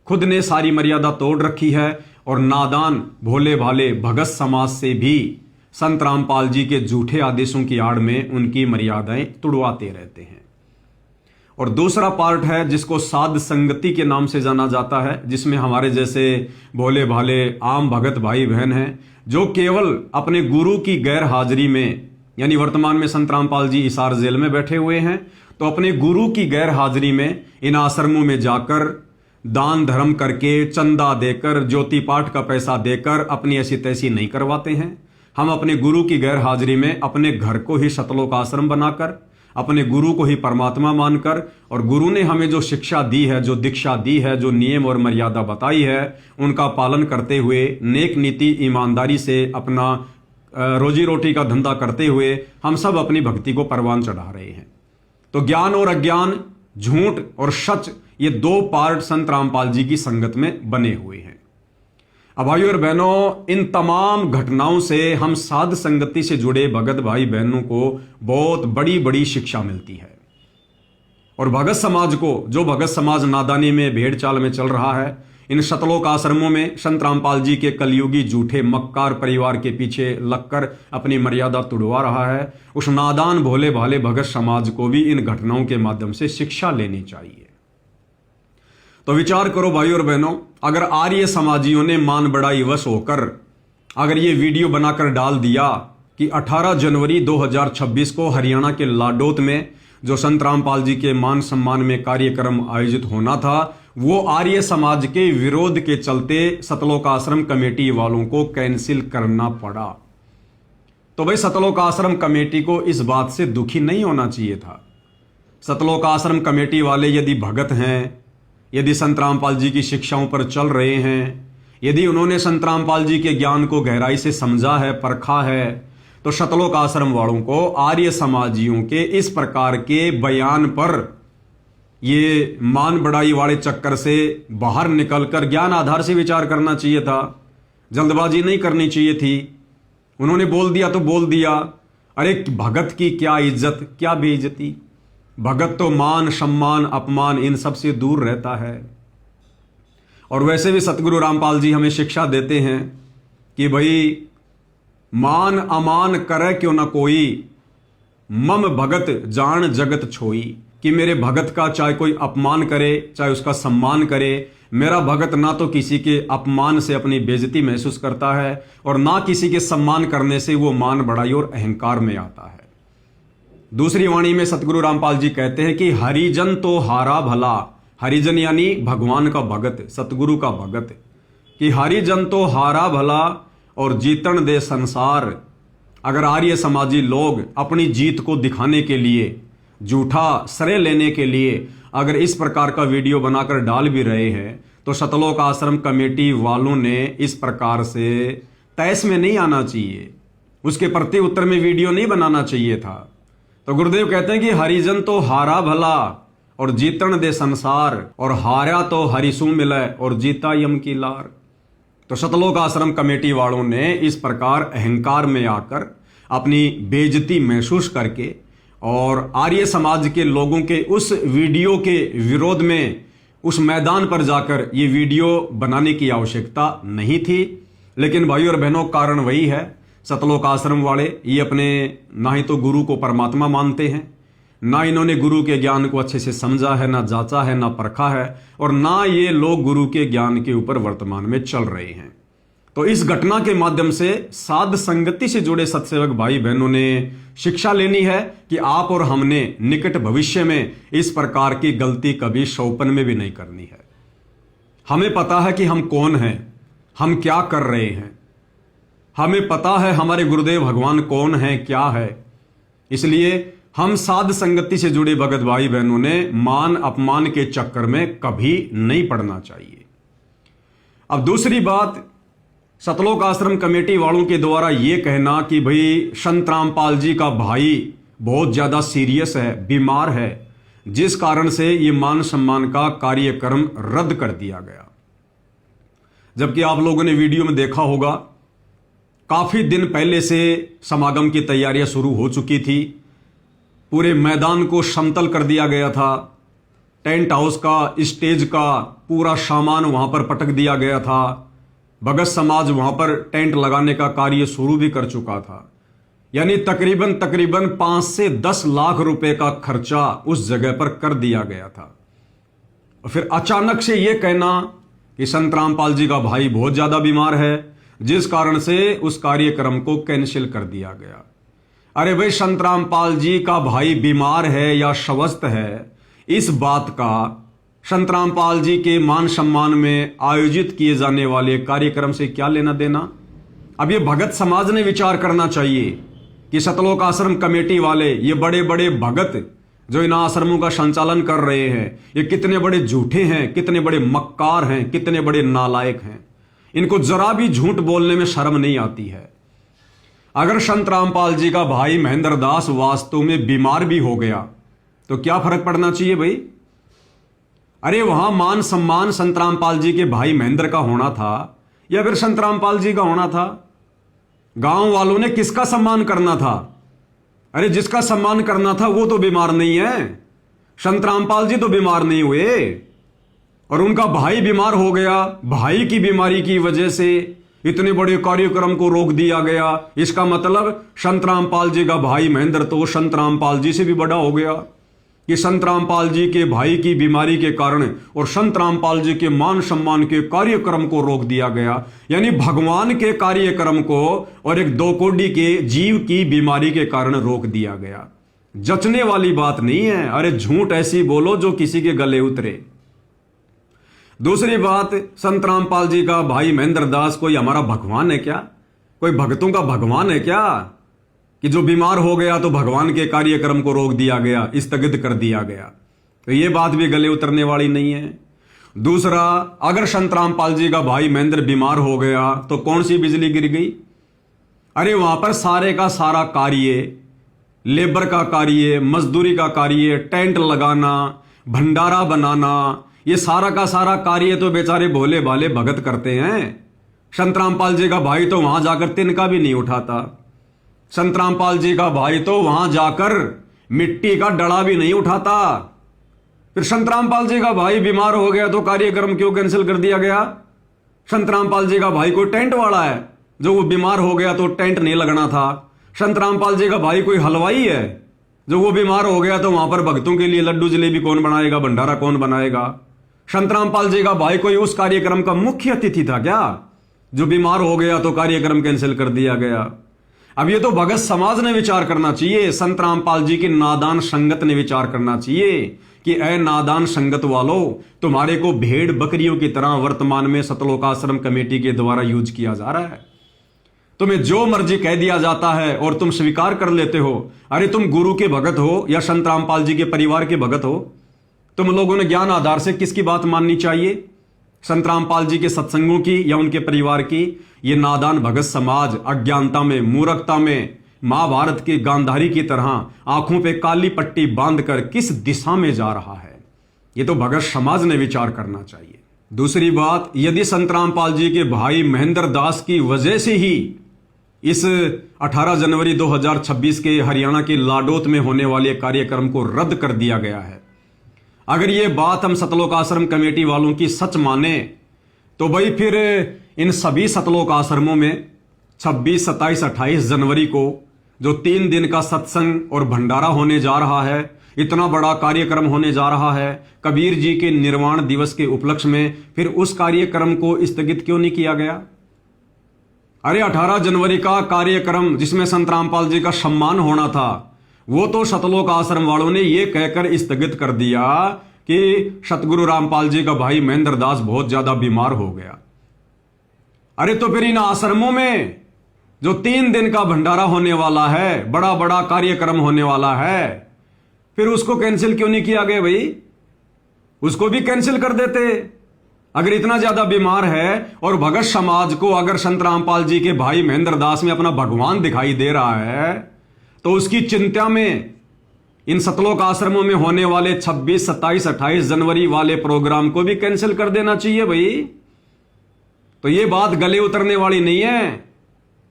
खुद ने सारी मर्यादा तोड़ रखी है, और नादान भोले भाले भगत समाज से भी संत रामपाल जी के झूठे आदेशों की आड़ में उनकी मर्यादाएं तुड़वाते रहते हैं। और दूसरा पार्ट है जिसको साध संगति के नाम से जाना जाता है, जिसमें हमारे जैसे भोले भाले आम भगत भाई बहन हैं, जो केवल अपने गुरु की गैर हाजिरी में, यानी वर्तमान में संत रामपाल जी हिसार जेल में बैठे हुए हैं, तो अपने गुरु की गैर हाजिरी में इन आश्रमों में जाकर दान धर्म करके, चंदा देकर, ज्योति पाठ का पैसा देकर अपनी ऐसी तैसी नहीं करवाते हैं। हम अपने गुरु की गैर हाजिरी में अपने घर को ही सतलोक आश्रम बनाकर, अपने गुरु को ही परमात्मा मानकर, और गुरु ने हमें जो शिक्षा दी है, जो दीक्षा दी है, जो नियम और मर्यादा बताई है, उनका पालन करते हुए, नेक नीति ईमानदारी से अपना रोजी रोटी का धंधा करते हुए हम सब अपनी भक्ति को परवान चढ़ा रहे हैं। तो ज्ञान और अज्ञान, झूठ और सच, ये 2 पार्ट संत रामपाल जी की संगत में बने हुए हैं। अब भाइयों और बहनों, इन तमाम घटनाओं से हम साध संगति से जुड़े भगत भाई बहनों को बहुत बड़ी बड़ी शिक्षा मिलती है। और भगत समाज को, जो भगत समाज नादानी में, भेड़ चाल में चल रहा है, इन सतलोक आश्रमों में संत रामपाल जी के कलयुगी झूठे मक्कार परिवार के पीछे लगकर अपनी मर्यादा तुड़वा रहा है, उस नादान भोले भाले भगत समाज को भी इन घटनाओं के माध्यम से शिक्षा लेनी चाहिए। तो विचार करो भाई और बहनों, अगर आर्य समाजियों ने मान बढ़ाई वश होकर अगर ये वीडियो बनाकर डाल दिया कि 18 जनवरी 2026 को हरियाणा के लाडोत में जो संत रामपाल जी के मान सम्मान में कार्यक्रम आयोजित होना था, वो आर्य समाज के विरोध के चलते सतलोक आश्रम कमेटी वालों को कैंसिल करना पड़ा, तो भाई सतलोक आश्रम कमेटी को इस बात से दुखी नहीं होना चाहिए था। सतलोक आश्रम कमेटी वाले यदि भगत हैं, यदि संत रामपाल जी की शिक्षाओं पर चल रहे हैं, यदि उन्होंने संत रामपाल जी के ज्ञान को गहराई से समझा है, परखा है, तो सतलोक आश्रम वालों को आर्य समाजियों के इस प्रकार के बयान पर, ये मान बढ़ाई वाले चक्कर से बाहर निकलकर ज्ञान आधार से विचार करना चाहिए था। जल्दबाजी नहीं करनी चाहिए थी। उन्होंने बोल दिया तो बोल दिया। अरे भगत की क्या इज्जत, क्या बेइज्जती। भगत तो मान सम्मान अपमान इन सब से दूर रहता है। और वैसे भी सतगुरु रामपाल जी हमें शिक्षा देते हैं कि भाई मान अमान करे क्यों न कोई, मम भगत जान जगत छोई, कि मेरे भगत का चाहे कोई अपमान करे चाहे उसका सम्मान करे, मेरा भगत ना तो किसी के अपमान से अपनी बेइज्जती महसूस करता है और ना किसी के सम्मान करने से वो मान बढ़ाई और अहंकार में आता है। दूसरी वाणी में सतगुरु रामपाल जी कहते हैं कि हरिजन तो हारा भला, हरिजन यानी भगवान का भगत, सतगुरु का भगत, कि हरिजन तो हारा भला और जीतन दे संसार। अगर आर्य समाजी लोग अपनी जीत को दिखाने के लिए, झूठा श्रेय लेने के लिए अगर इस प्रकार का वीडियो बनाकर डाल भी रहे हैं तो सतलोक आश्रम कमेटी वालों ने इस प्रकार से तैस में नहीं आना चाहिए, उसके प्रति उत्तर में वीडियो नहीं बनाना चाहिए था। तो गुरुदेव कहते हैं कि हरिजन तो हारा भला और जीतन दे संसार, और हारा तो हरिसु मिले और जीता यम की लार। तो सतलोक आश्रम कमेटी वालों ने इस प्रकार अहंकार में आकर अपनी बेइज्जती महसूस करके और आर्य समाज के लोगों के उस वीडियो के विरोध में उस मैदान पर जाकर ये वीडियो बनाने की आवश्यकता नहीं थी। लेकिन भाई और बहनों, कारण वही है, सतलोक आश्रम वाले ये अपने ना ही तो गुरु को परमात्मा मानते हैं, ना इन्होंने गुरु के ज्ञान को अच्छे से समझा है, ना जांचा है, ना परखा है, और ना ये लोग गुरु के ज्ञान के ऊपर वर्तमान में चल रहे हैं। तो इस घटना के माध्यम से साध संगति से जुड़े सत्सेवक भाई बहनों ने शिक्षा लेनी है कि आप और हमने निकट भविष्य में इस प्रकार की गलती कभी शौपन में भी नहीं करनी है। हमें पता है कि हम कौन हैं, हम क्या कर रहे हैं, हमें पता है हमारे गुरुदेव भगवान कौन है, क्या है। इसलिए हम साध संगति से जुड़े भगत भाई बहनों ने मान अपमान के चक्कर में कभी नहीं पड़ना चाहिए। अब दूसरी बात, सतलोक आश्रम कमेटी वालों के द्वारा यह कहना कि भाई संत रामपाल जी का भाई बहुत ज्यादा सीरियस है, बीमार है, जिस कारण से ये मान सम्मान का कार्यक्रम रद्द कर दिया गया। जबकि आप लोगों ने वीडियो में देखा होगा, काफी दिन पहले से समागम की तैयारियां शुरू हो चुकी थी। पूरे मैदान को समतल कर दिया गया था, टेंट हाउस का, स्टेज का पूरा सामान वहां पर पटक दिया गया था। भगत समाज वहां पर टेंट लगाने का कार्य शुरू भी कर चुका था। यानी तकरीबन 5 से 10 लाख रुपए का खर्चा उस जगह पर कर दिया गया था। और फिर अचानक से यह कहना कि संत रामपाल जी का भाई बहुत ज्यादा बीमार है, जिस कारण से उस कार्यक्रम को कैंसिल कर दिया गया। अरे भाई, संत रामपाल जी का भाई बीमार है या स्वस्थ है, इस बात का संत रामपाल जी के मान सम्मान में आयोजित किए जाने वाले कार्यक्रम से क्या लेना देना। अब ये भगत समाज ने विचार करना चाहिए कि सतलोक आश्रम कमेटी वाले, ये बड़े बड़े भगत जो इन आश्रमों का संचालन कर रहे हैं, ये कितने बड़े झूठे हैं, कितने बड़े मक्कार हैं, कितने बड़े नालायक हैं। इनको जरा भी झूठ बोलने में शर्म नहीं आती है। अगर संत रामपाल जी का भाई महेंद्र दास वास्तव में बीमार भी हो गया तो क्या फर्क पड़ना चाहिए भाई? अरे वहां मान सम्मान संत रामपाल जी के भाई महेंद्र का होना था या फिर संत रामपाल जी का होना था? गांव वालों ने किसका सम्मान करना था? अरे जिसका सम्मान करना था वो तो बीमार नहीं है। संत रामपाल जी तो बीमार नहीं हुए और उनका भाई बीमार हो गया। भाई की बीमारी की वजह से इतने बड़े कार्यक्रम को रोक दिया गया। इसका मतलब संत रामपाल जी का भाई महेंद्र तो संत रामपाल जी से भी बड़ा हो गया कि संत रामपाल जी के भाई की बीमारी के कारण और संत रामपाल जी के मान सम्मान के कार्यक्रम को रोक दिया गया। यानी भगवान के कार्यक्रम को और एक 2 कोड़ी के जीव की बीमारी के कारण रोक दिया गया। जचने वाली बात नहीं है। अरे झूठ ऐसी बोलो जो किसी के गले उतरे। दूसरी बात, संत रामपाल जी का भाई महेंद्र दास कोई हमारा भगवान है क्या? कोई भक्तों का भगवान है क्या कि जो बीमार हो गया तो भगवान के कार्यक्रम को रोक दिया गया, स्थगित कर दिया गया? तो ये बात भी गले उतरने वाली नहीं है। दूसरा, अगर संत रामपाल जी का भाई महेंद्र बीमार हो गया तो कौन सी बिजली गिर गई? अरे वहां पर सारे का सारा कार्य, लेबर का कार्य, मजदूरी का कार्य, टेंट लगाना, भंडारा बनाना, ये सारा का सारा कार्य तो बेचारे भोले भाले भगत करते हैं। संत रामपाल जी का भाई तो वहां जाकर तिनका भी नहीं उठाता। संत रामपाल जी का भाई तो वहां जाकर मिट्टी का डड़ा भी नहीं उठाता। फिर संत रामपाल जी का भाई बीमार हो गया तो कार्यक्रम क्यों कैंसिल कर दिया गया? संत रामपाल जी का भाई कोई टेंट वाला है जो वो बीमार हो गया तो टेंट नहीं लगना था? संत रामपाल जी का भाई कोई हलवाई है जो वो बीमार हो गया तो वहां पर भक्तों के लिए लड्डू जलेबी कौन बनाएगा, भंडारा कौन बनाएगा? संत रामपाल जी का भाई कोई उस कार्यक्रम का मुख्य अतिथि था क्या जो बीमार हो गया तो कार्यक्रम कैंसिल कर दिया गया? अब ये तो भगत समाज ने विचार करना चाहिए, संत रामपाल जी की नादान संगत ने विचार करना चाहिए कि ऐ नादान संगत वालों, तुम्हारे को भेड़ बकरियों की तरह वर्तमान में सतलोक आश्रम कमेटी के द्वारा यूज किया जा रहा है। तुम्हें जो मर्जी कह दिया जाता है और तुम स्वीकार कर लेते हो। अरे तुम गुरु के भगत हो या संत रामपाल जी के परिवार के भगत हो, तुम लोगों ने ज्ञान आधार से किसकी बात माननी चाहिए? संत रामपाल जी के सत्संगों की या उनके परिवार की? ये नादान भगत समाज अज्ञानता में, मूर्खता में, महाभारत के गांधारी की तरह आंखों पे काली पट्टी बांधकर किस दिशा में जा रहा है, ये तो भगत समाज ने विचार करना चाहिए। दूसरी बात, यदि संत रामपाल जी के भाई महेंद्र दास की वजह से ही इस 18 जनवरी 2026 के हरियाणा के लाडोत में होने वाले कार्यक्रम को रद्द कर दिया गया है, अगर ये बात हम सतलोक आश्रम कमेटी वालों की सच माने, तो भाई फिर इन सभी सतलोक आश्रमों में 26, 27, 28 जनवरी को जो 3 दिन का सत्संग और भंडारा होने जा रहा है, इतना बड़ा कार्यक्रम होने जा रहा है कबीर जी के निर्वाण दिवस के उपलक्ष्य में, फिर उस कार्यक्रम को स्थगित क्यों नहीं किया गया? अरे 18 जनवरी का कार्यक्रम जिसमें संत रामपाल जी का सम्मान होना था, वो तो सतलोक आश्रम वालों ने ये कहकर स्थगित कर दिया कि सतगुरु रामपाल जी का भाई महेंद्र दास बहुत ज्यादा बीमार हो गया। अरे तो फिर इन आश्रमों में जो 3 दिन का भंडारा होने वाला है, बड़ा बड़ा कार्यक्रम होने वाला है, फिर उसको कैंसिल क्यों नहीं किया गया भाई? उसको भी कैंसिल कर देते अगर इतना ज्यादा बीमार है। और भगत समाज को अगर संत रामपाल जी के भाई महेंद्र दास में अपना भगवान दिखाई दे रहा है, तो उसकी चिंता में इन सतलोक आश्रमों में होने वाले 26, 27, 28 जनवरी वाले प्रोग्राम को भी कैंसिल कर देना चाहिए भाई। तो ये बात गले उतरने वाली नहीं है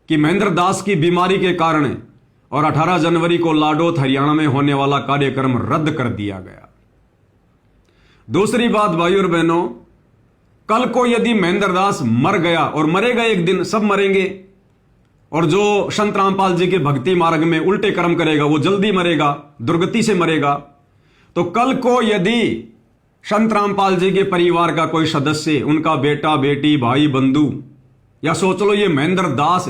कि महेंद्र दास की बीमारी के कारण और 18 जनवरी को लाडोत हरियाणा में होने वाला कार्यक्रम रद्द कर दिया गया। दूसरी बात भाई और बहनों, कल को यदि महेंद्र दास मर गया, और मरेगा एक दिन, सब मरेंगे, और जो संत रामपाल जी के भक्ति मार्ग में उल्टे कर्म करेगा वो जल्दी मरेगा, दुर्गति से मरेगा। तो कल को यदि संत रामपाल जी के परिवार का कोई सदस्य, उनका बेटा, बेटी, भाई, बंधु, या सोच लो ये महेंद्र दास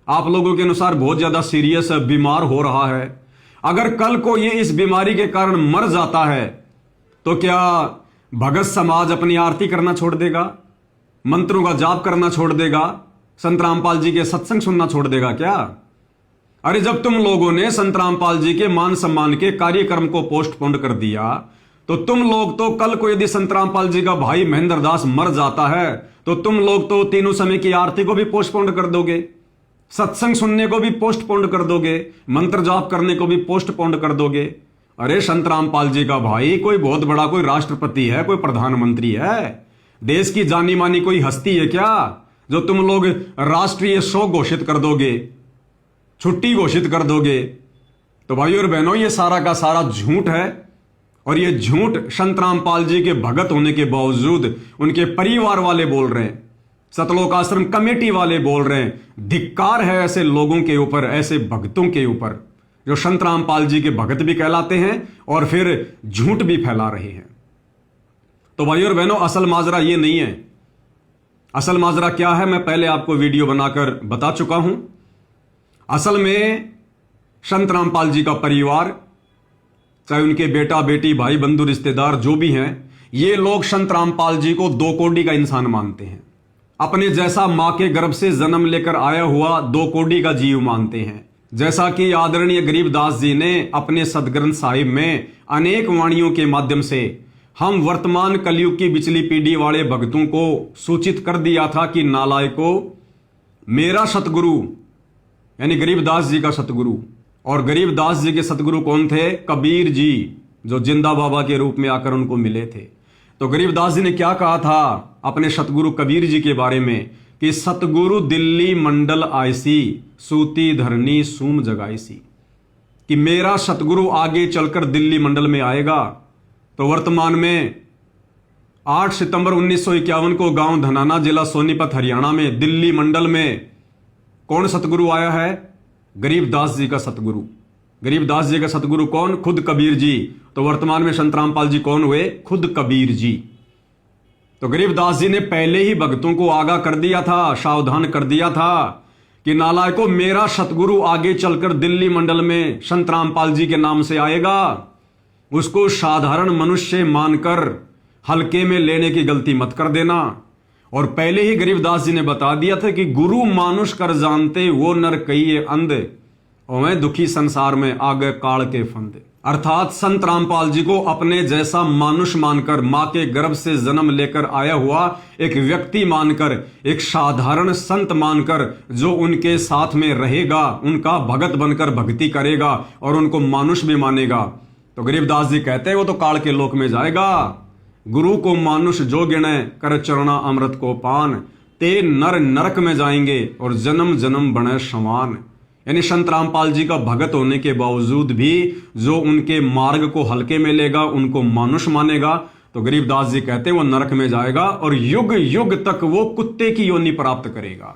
आप लोगों के अनुसार बहुत ज्यादा सीरियस है, बीमार हो रहा है, अगर कल को ये इस बीमारी के कारण मर जाता है, तो क्या भगत समाज अपनी आरती करना छोड़ देगा? मंत्रों का जाप करना छोड़ देगा? संत रामपाल जी के सत्संग सुनना छोड़ देगा क्या? अरे जब तुम लोगों ने संत रामपाल जी के मान सम्मान के कार्यक्रम को पोस्टपोन कर दिया, तो तुम लोग तो कल को यदि संत रामपाल जी का भाई महेंद्र दास मर जाता है, तो तुम लोग तो तीनों समय की आरती को भी पोस्टपोन कर दोगे, सत्संग सुनने को भी पोस्टपोन कर दोगे, मंत्र जाप करने को भी पोस्टपोन कर दोगे। अरे संत रामपाल जी का भाई कोई बहुत बड़ा, कोई राष्ट्रपति है, कोई प्रधानमंत्री है, देश की जानी मानी कोई हस्ती है क्या, जो तुम लोग राष्ट्रीय शोक घोषित कर दोगे, छुट्टी घोषित कर दोगे? तो भाई और बहनों, ये सारा का सारा झूठ है, और ये झूठ संत रामपाल जी के भगत होने के बावजूद उनके परिवार वाले बोल रहे हैं, सतलोक आश्रम कमेटी वाले बोल रहे हैं। धिक्कार है ऐसे लोगों के ऊपर, ऐसे भक्तों के ऊपर जो संत रामपाल जी के भगत भी कहलाते हैं और फिर झूठ भी फैला रहे हैं। तो भाई और बहनों, असल माजरा ये नहीं है। असल माजरा क्या है, मैं पहले आपको वीडियो बनाकर बता चुका हूं। असल में संत रामपाल जी का परिवार, चाहे उनके बेटा, बेटी, भाई, बंधु, रिश्तेदार जो भी हैं, ये लोग संत रामपाल जी को 2 कोड़ी का इंसान मानते हैं, अपने जैसा मां के गर्भ से जन्म लेकर आया हुआ 2 कोड़ी का जीव मानते हैं। जैसा कि आदरणीय गरीबदास जी ने अपने सदग्रंथ साहिब में अनेक वाणियों के माध्यम से हम वर्तमान कलयुग की बिचली पीढ़ी वाले भक्तों को सूचित कर दिया था कि नालायको, मेरा सतगुरु यानी गरीबदास जी का सतगुरु, और गरीबदास जी के सतगुरु कौन थे? कबीर जी, जो जिंदा बाबा के रूप में आकर उनको मिले थे। तो गरीबदास जी ने क्या कहा था अपने सतगुरु कबीर जी के बारे में कि सतगुरु दिल्ली मंडल आयसी, सूती धरनी सूम जगाईसी, कि मेरा सतगुरु आगे चलकर दिल्ली मंडल में आएगा। तो वर्तमान में 8 सितंबर 1951 को गांव धनाना, जिला सोनीपत, हरियाणा में दिल्ली मंडल में कौन सतगुरु आया है? गरीबदास जी का सतगुरु। गरीबदास जी का सतगुरु कौन? खुद कबीर जी। तो वर्तमान में संत रामपाल जी कौन हुए? खुद कबीर जी। तो गरीबदास जी ने पहले ही भक्तों को आगाह कर दिया था, सावधान कर दिया था कि नालायकों, मेरा सतगुरु आगे चलकर दिल्ली मंडल में संत रामपाल जी के नाम से आएगा, उसको साधारण मनुष्य मानकर हल्के में लेने की गलती मत कर देना। और पहले ही गरीबदास जी ने बता दिया था कि गुरु मानुष कर जानते वो नर कहिए अंध, और मैं दुखी संसार में आगे काल के फंद। अर्थात संत रामपाल जी को अपने जैसा मानुष मानकर, मां के गर्भ से जन्म लेकर आया हुआ एक व्यक्ति मानकर, एक साधारण संत मानकर, जो उनके साथ में रहेगा, उनका भगत बनकर भक्ति करेगा और उनको मानुष भी मानेगा। तो गरीबदास जी कहते हैं वो तो काल के लोक में जाएगा। गुरु को मानुष जो गिणे, कर चरणा अमृत को पान, ते नर नरक में जाएंगे और जन्म जन्म बने समान। यानी संत रामपाल जी का भगत होने के बावजूद भी जो उनके मार्ग को हल्के में लेगा, उनको मानुष मानेगा, तो गरीबदास जी कहते हैं वो नरक में जाएगा और युग युग तक वो कुत्ते की योनि प्राप्त करेगा।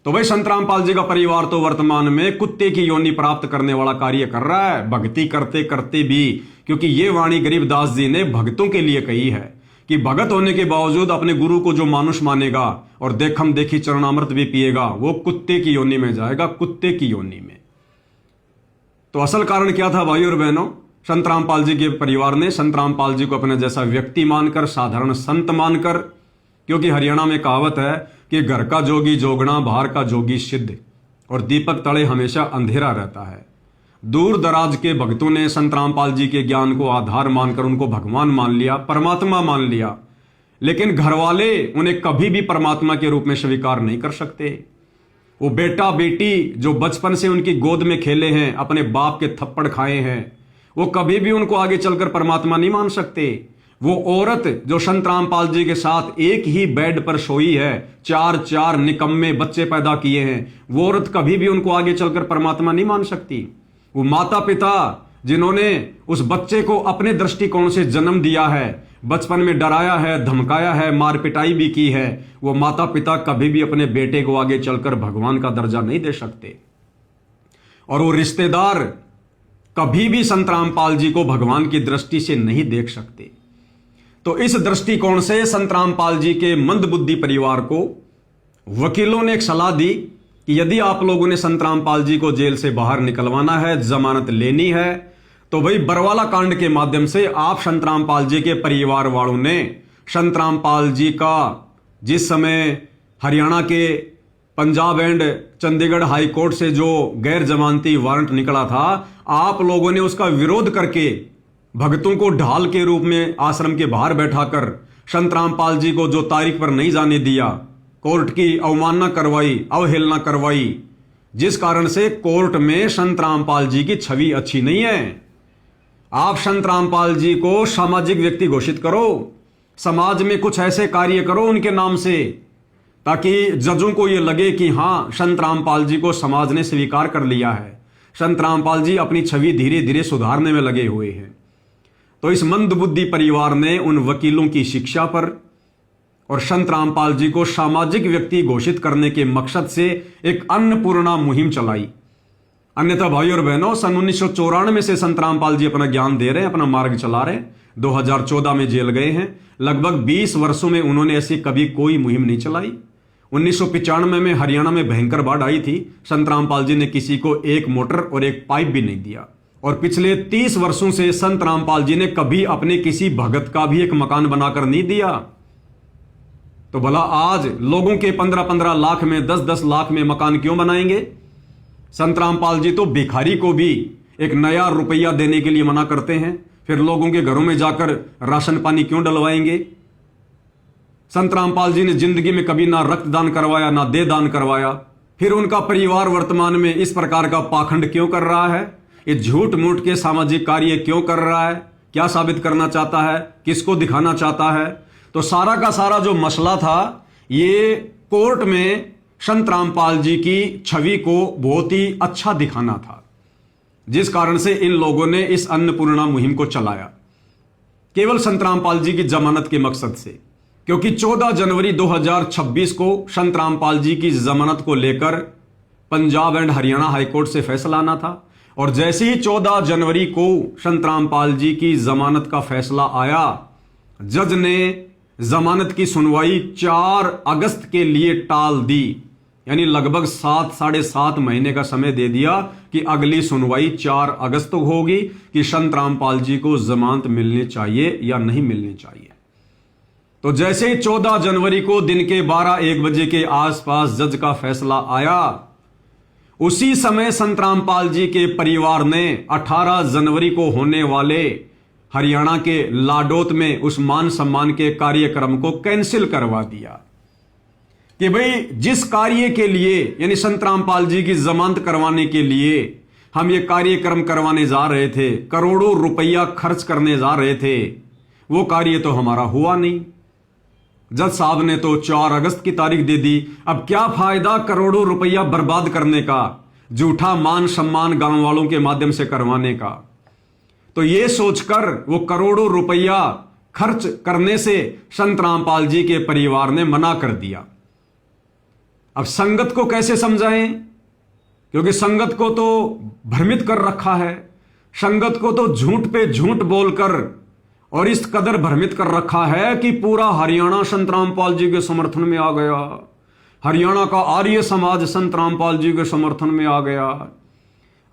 तो भाई संत रामपाल जी का परिवार तो वर्तमान में कुत्ते की योनि प्राप्त करने वाला कार्य कर रहा है, भक्ति करते करते भी। क्योंकि ये वाणी गरीबदास जी ने भक्तों के लिए कही है कि भगत होने के बावजूद अपने गुरु को जो मानुष मानेगा और देखम देखी चरणामृत भी पिएगा, वो कुत्ते की योनि में जाएगा, कुत्ते की योनि में। तो असल कारण क्या था भाई और बहनों? संत रामपाल जी के परिवार ने संत रामपाल जी को अपने जैसा व्यक्ति मानकर, साधारण संत मानकर, क्योंकि हरियाणा में कहावत है कि घर का जोगी जोगना, बाहर का जोगी सिद्ध, और दीपक तले हमेशा अंधेरा रहता है। दूर दराज के भक्तों ने संत रामपाल जी के ज्ञान को आधार मानकर उनको भगवान मान लिया, परमात्मा मान लिया, लेकिन घर वाले उन्हें कभी भी परमात्मा के रूप में स्वीकार नहीं कर सकते। वो बेटा बेटी जो बचपन से उनकी गोद में खेले हैं, अपने बाप के थप्पड़ खाए हैं, वो कभी भी उनको आगे चलकर परमात्मा नहीं मान सकते। वो औरत जो संत रामपाल जी के साथ एक ही बेड पर सोई है, 4 निकम्मे बच्चे पैदा किए हैं, वो औरत कभी भी उनको आगे चलकर परमात्मा नहीं मान सकती। वो माता पिता जिन्होंने उस बच्चे को अपने दृष्टिकोण से जन्म दिया है, बचपन में डराया है, धमकाया है, मार पिटाई भी की है, वो माता पिता कभी भी अपने बेटे को आगे चलकर भगवान का दर्जा नहीं दे सकते। और वो रिश्तेदार कभी भी संत रामपाल जी को भगवान की दृष्टि से नहीं देख सकते। तो इस दृष्टिकोण से संत रामपाल जी के मंदबुद्धि परिवार को वकीलों ने एक सलाह दी कि यदि आप लोगों ने संत रामपाल जी को जेल से बाहर निकलवाना है, जमानत लेनी है, तो भाई बरवाला कांड के माध्यम से आप संत रामपाल जी के परिवार वालों ने संत रामपाल जी का जिस समय हरियाणा के Punjab and Chandigarh high court से जो गैर जमानती वारंट निकला था, आप लोगों ने उसका विरोध करके भक्तों को ढाल के रूप में आश्रम के बाहर बैठाकर संत रामपाल जी को जो तारीख पर नहीं जाने दिया, कोर्ट की अवमानना करवाई, अवहेलना करवाई, जिस कारण से कोर्ट में संत रामपाल जी की छवि अच्छी नहीं है। आप संत रामपाल जी को सामाजिक व्यक्ति घोषित करो, समाज में कुछ ऐसे कार्य करो उनके नाम से, ताकि जजों को यह लगे कि हां संत रामपाल जी को समाज ने स्वीकार कर लिया है, संत रामपाल जी अपनी छवि धीरे धीरे सुधारने में लगे हुए हैं। तो इस मंदबुद्धि परिवार ने उन वकीलों की शिक्षा पर और संत रामपाल जी को सामाजिक व्यक्ति घोषित करने के मकसद से एक अन्नपूर्णा मुहिम चलाई। अन्यथा भाई और बहनों, सन 1994 से संत रामपाल जी अपना ज्ञान दे रहे हैं, अपना मार्ग चला रहे हैं। 2014 में जेल गए हैं। लगभग 20 वर्षों में उन्होंने ऐसी कभी कोई मुहिम नहीं चलाई। 1995 में हरियाणा में भयंकर बाढ़ आई थी, संत रामपाल जी ने किसी को एक मोटर और एक पाइप भी नहीं दिया। और पिछले 30 वर्षों से संत रामपाल जी ने कभी अपने किसी भगत का भी एक मकान बनाकर नहीं दिया। तो भला आज लोगों के 15-15 लाख में, 10-10 लाख में मकान क्यों बनाएंगे? संत रामपाल जी तो भिखारी को भी एक नया रुपया देने के लिए मना करते हैं, फिर लोगों के घरों में जाकर राशन पानी क्यों डलवाएंगे? संत रामपाल जी ने जिंदगी में कभी ना रक्तदान करवाया, ना देहदान करवाया, फिर उनका परिवार वर्तमान में इस प्रकार का पाखंड क्यों कर रहा है? ये झूठ मूठ के सामाजिक कार्य क्यों कर रहा है? क्या साबित करना चाहता है? किसको दिखाना चाहता है? तो सारा का सारा जो मसला था, ये कोर्ट में संत रामपाल जी की छवि को बहुत ही अच्छा दिखाना था, जिस कारण से इन लोगों ने इस अन्नपूर्णा मुहिम को चलाया, केवल संत रामपाल जी की जमानत के मकसद से। क्योंकि 14 जनवरी 2026 को संत रामपाल जी की जमानत को लेकर पंजाब एंड हरियाणा हाईकोर्ट से फैसला आना था। और जैसे ही 14 जनवरी को संत रामपाल जी की जमानत का फैसला आया, जज ने जमानत की सुनवाई 4 अगस्त के लिए टाल दी। यानी लगभग 7-7.5 महीने का समय दे दिया कि अगली सुनवाई 4 अगस्त को होगी कि संत रामपाल जी को जमानत मिलनी चाहिए या नहीं मिलनी चाहिए। तो जैसे ही 14 जनवरी को दिन के 12-1 बजे के आसपास जज का फैसला आया, उसी समय संत रामपाल जी के परिवार ने 18 जनवरी को होने वाले हरियाणा के लाडोत में उस मान सम्मान के कार्यक्रम को कैंसिल करवा दिया कि भाई जिस कार्य के लिए यानी संत रामपाल जी की जमानत करवाने के लिए हम ये कार्यक्रम करवाने जा रहे थे, करोड़ों रुपया खर्च करने जा रहे थे, वो कार्य तो हमारा हुआ नहीं। जज साहब ने तो 4 अगस्त की तारीख दे दी। अब क्या फायदा करोड़ों रुपया बर्बाद करने का, झूठा मान सम्मान गांव वालों के माध्यम से करवाने का। तो ये सोचकर वो करोड़ों रुपया खर्च करने से संत रामपाल जी के परिवार ने मना कर दिया। अब संगत को कैसे समझाएं, क्योंकि संगत को तो भ्रमित कर रखा है, संगत को तो झूठ पे झूठ बोलकर और इस कदर भ्रमित कर रखा है कि पूरा हरियाणा संत रामपाल जी के समर्थन में आ गया, हरियाणा का आर्य समाज संत रामपाल जी के समर्थन में आ गया।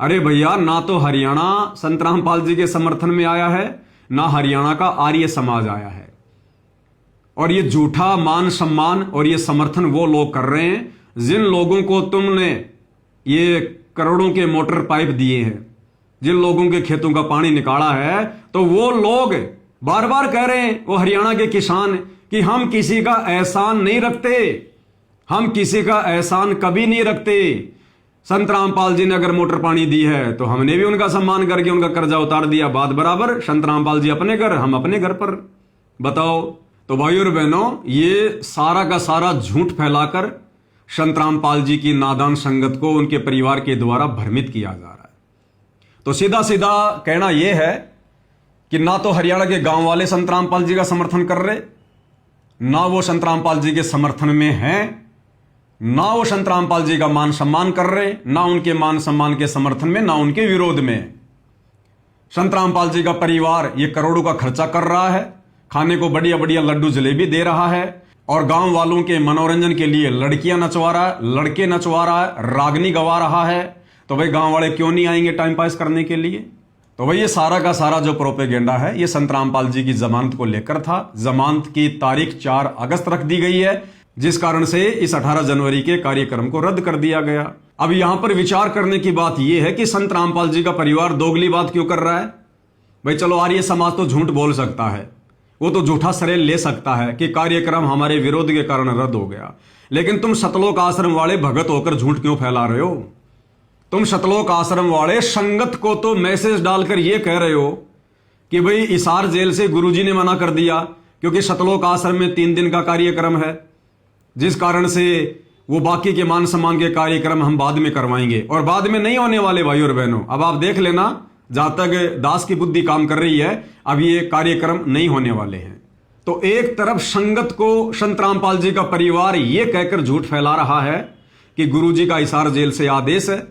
अरे भैया, ना तो हरियाणा संत रामपाल जी के समर्थन में आया है, ना हरियाणा का आर्य समाज आया है। और ये झूठा मान सम्मान और ये समर्थन वो लोग कर रहे हैं जिन लोगों को तुमने ये करोड़ों के मोटर पाइप दिए हैं, जिन लोगों के खेतों का पानी निकाला है। तो वो लोग बार बार कह रहे हैं, वो हरियाणा के किसान, कि हम किसी का एहसान नहीं रखते, हम किसी का एहसान कभी नहीं रखते। संत रामपाल जी ने अगर मोटर पानी दी है तो हमने भी उनका सम्मान करके उनका कर्जा उतार दिया, बात बराबर। संत रामपाल जी अपने घर, हम अपने घर पर। बताओ। तो भाइयों और बहनों, ये सारा का सारा झूठ फैलाकर संत रामपाल जी की नादान संगत को उनके परिवार के द्वारा भ्रमित किया जा रहा है। तो सीधा सीधा कहना यह है कि ना तो हरियाणा के गांव वाले संत रामपाल जी का समर्थन कर रहे, ना वो संत रामपाल जी के समर्थन में हैं, ना वो संत रामपाल जी का मान सम्मान कर रहे, ना उनके मान सम्मान के समर्थन में, ना उनके विरोध में। संत रामपाल जी का परिवार ये करोड़ों का खर्चा कर रहा है, खाने को बढ़िया बढ़िया लड्डू जलेबी दे रहा है और गांव वालों के मनोरंजन के लिए लड़कियां नचवा रहा है, लड़के नचवा रहा है, रागनी गवा रहा है। तो भाई गांव वाले क्यों नहीं आएंगे टाइम पास करने के लिए? तो भाई ये सारा का सारा जो प्रोपेगेंडा है ये संत रामपाल जी की जमानत को लेकर था। जमानत की तारीख 4 अगस्त रख दी गई है, जिस कारण से इस 18 जनवरी के कार्यक्रम को रद्द कर दिया गया। अब यहां पर विचार करने की बात यह है कि संत रामपाल जी का परिवार दोगली बात क्यों कर रहा है? भाई चलो, आर्य समाज तो झूठ बोल सकता है, वो तो झूठा श्रेय ले सकता है कि कार्यक्रम हमारे विरोध के कारण रद्द हो गया, लेकिन तुम सतलोक आश्रम वाले भगत होकर झूठ क्यों फैला रहे हो? तुम सतलोक आश्रम वाले संगत को तो मैसेज डालकर यह कह रहे हो कि भाई हिसार जेल से गुरुजी ने मना कर दिया क्योंकि सतलोक आश्रम में 3 दिन का कार्यक्रम है, जिस कारण से वो बाकी के मान सम्मान के कार्यक्रम हम बाद में करवाएंगे और बाद में नहीं होने वाले। भाइयों और बहनों, अब आप देख लेना, जहां तक दास की बुद्धि काम कर रही है, अब ये कार्यक्रम नहीं होने वाले हैं। तो एक तरफ संगत को संत रामपाल जी का परिवार ये कहकर झूठ फैला रहा है कि गुरुजी का हिसार जेल से आदेश है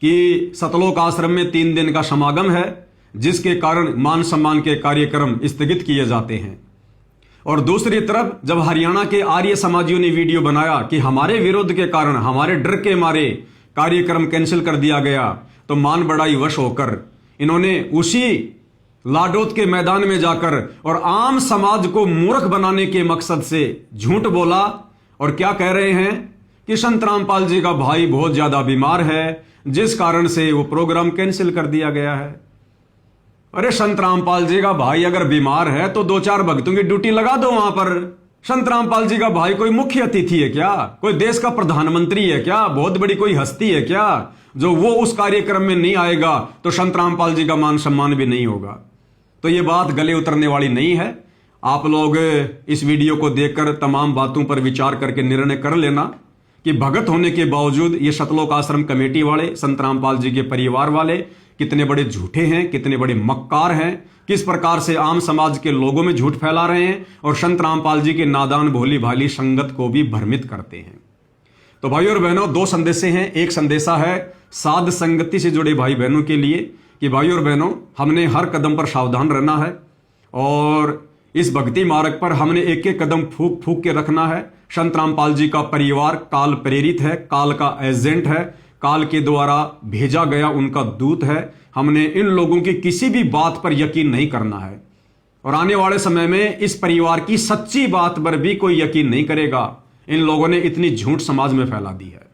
कि सतलोक आश्रम में 3 दिन का समागम है, जिसके कारण मान सम्मान के कार्यक्रम स्थगित किए जाते हैं। और दूसरी तरफ जब हरियाणा के आर्य समाजियों ने वीडियो बनाया कि हमारे विरोध के कारण, हमारे डर के मारे कार्यक्रम कैंसिल कर दिया गया, तो मान बढ़ाई वश होकर इन्होंने उसी लाडोत के मैदान में जाकर और आम समाज को मूर्ख बनाने के मकसद से झूठ बोला। और क्या कह रहे हैं कि संत रामपाल जी का भाई बहुत ज्यादा बीमार है, जिस कारण से वो प्रोग्राम कैंसिल कर दिया गया है। अरे संत रामपाल जी का भाई अगर बीमार है तो 2-4 भक्तों की ड्यूटी लगा दो वहां पर। संत रामपाल जी का भाई कोई मुख्य अतिथि है क्या? कोई देश का प्रधानमंत्री है क्या? बहुत बड़ी कोई हस्ती है क्या जो वो उस कार्यक्रम में नहीं आएगा तो संत रामपाल जी का मान सम्मान भी नहीं होगा? तो ये बात गले उतरने वाली नहीं है। आप लोग इस वीडियो को देखकर तमाम बातों पर विचार करके निर्णय कर लेना कि भगत होने के बावजूद ये सतलोक आश्रम कमेटी वाले, संत रामपाल जी के परिवार वाले कितने बड़े झूठे हैं, कितने बड़े मक्कार हैं, किस प्रकार से आम समाज के लोगों में झूठ फैला रहे हैं और संत रामपाल जी के नादान भोली भाली संगत को भी भ्रमित करते हैं। तो भाइयों और बहनों, 2 संदेशे हैं। एक संदेशा है साध संगति से जुड़े भाई बहनों के लिए कि भाइयों और बहनों, हमने हर कदम पर सावधान रहना है और इस भक्ति मार्ग पर हमने एक एक कदम फूक फूक के रखना है। संत रामपाल जी का परिवार काल प्रेरित है, काल का एजेंट है, काल के द्वारा भेजा गया उनका दूत है। हमने इन लोगों की किसी भी बात पर यकीन नहीं करना है और आने वाले समय में इस परिवार की सच्ची बात पर भी कोई यकीन नहीं करेगा। इन लोगों ने इतनी झूठ समाज में फैला दी है।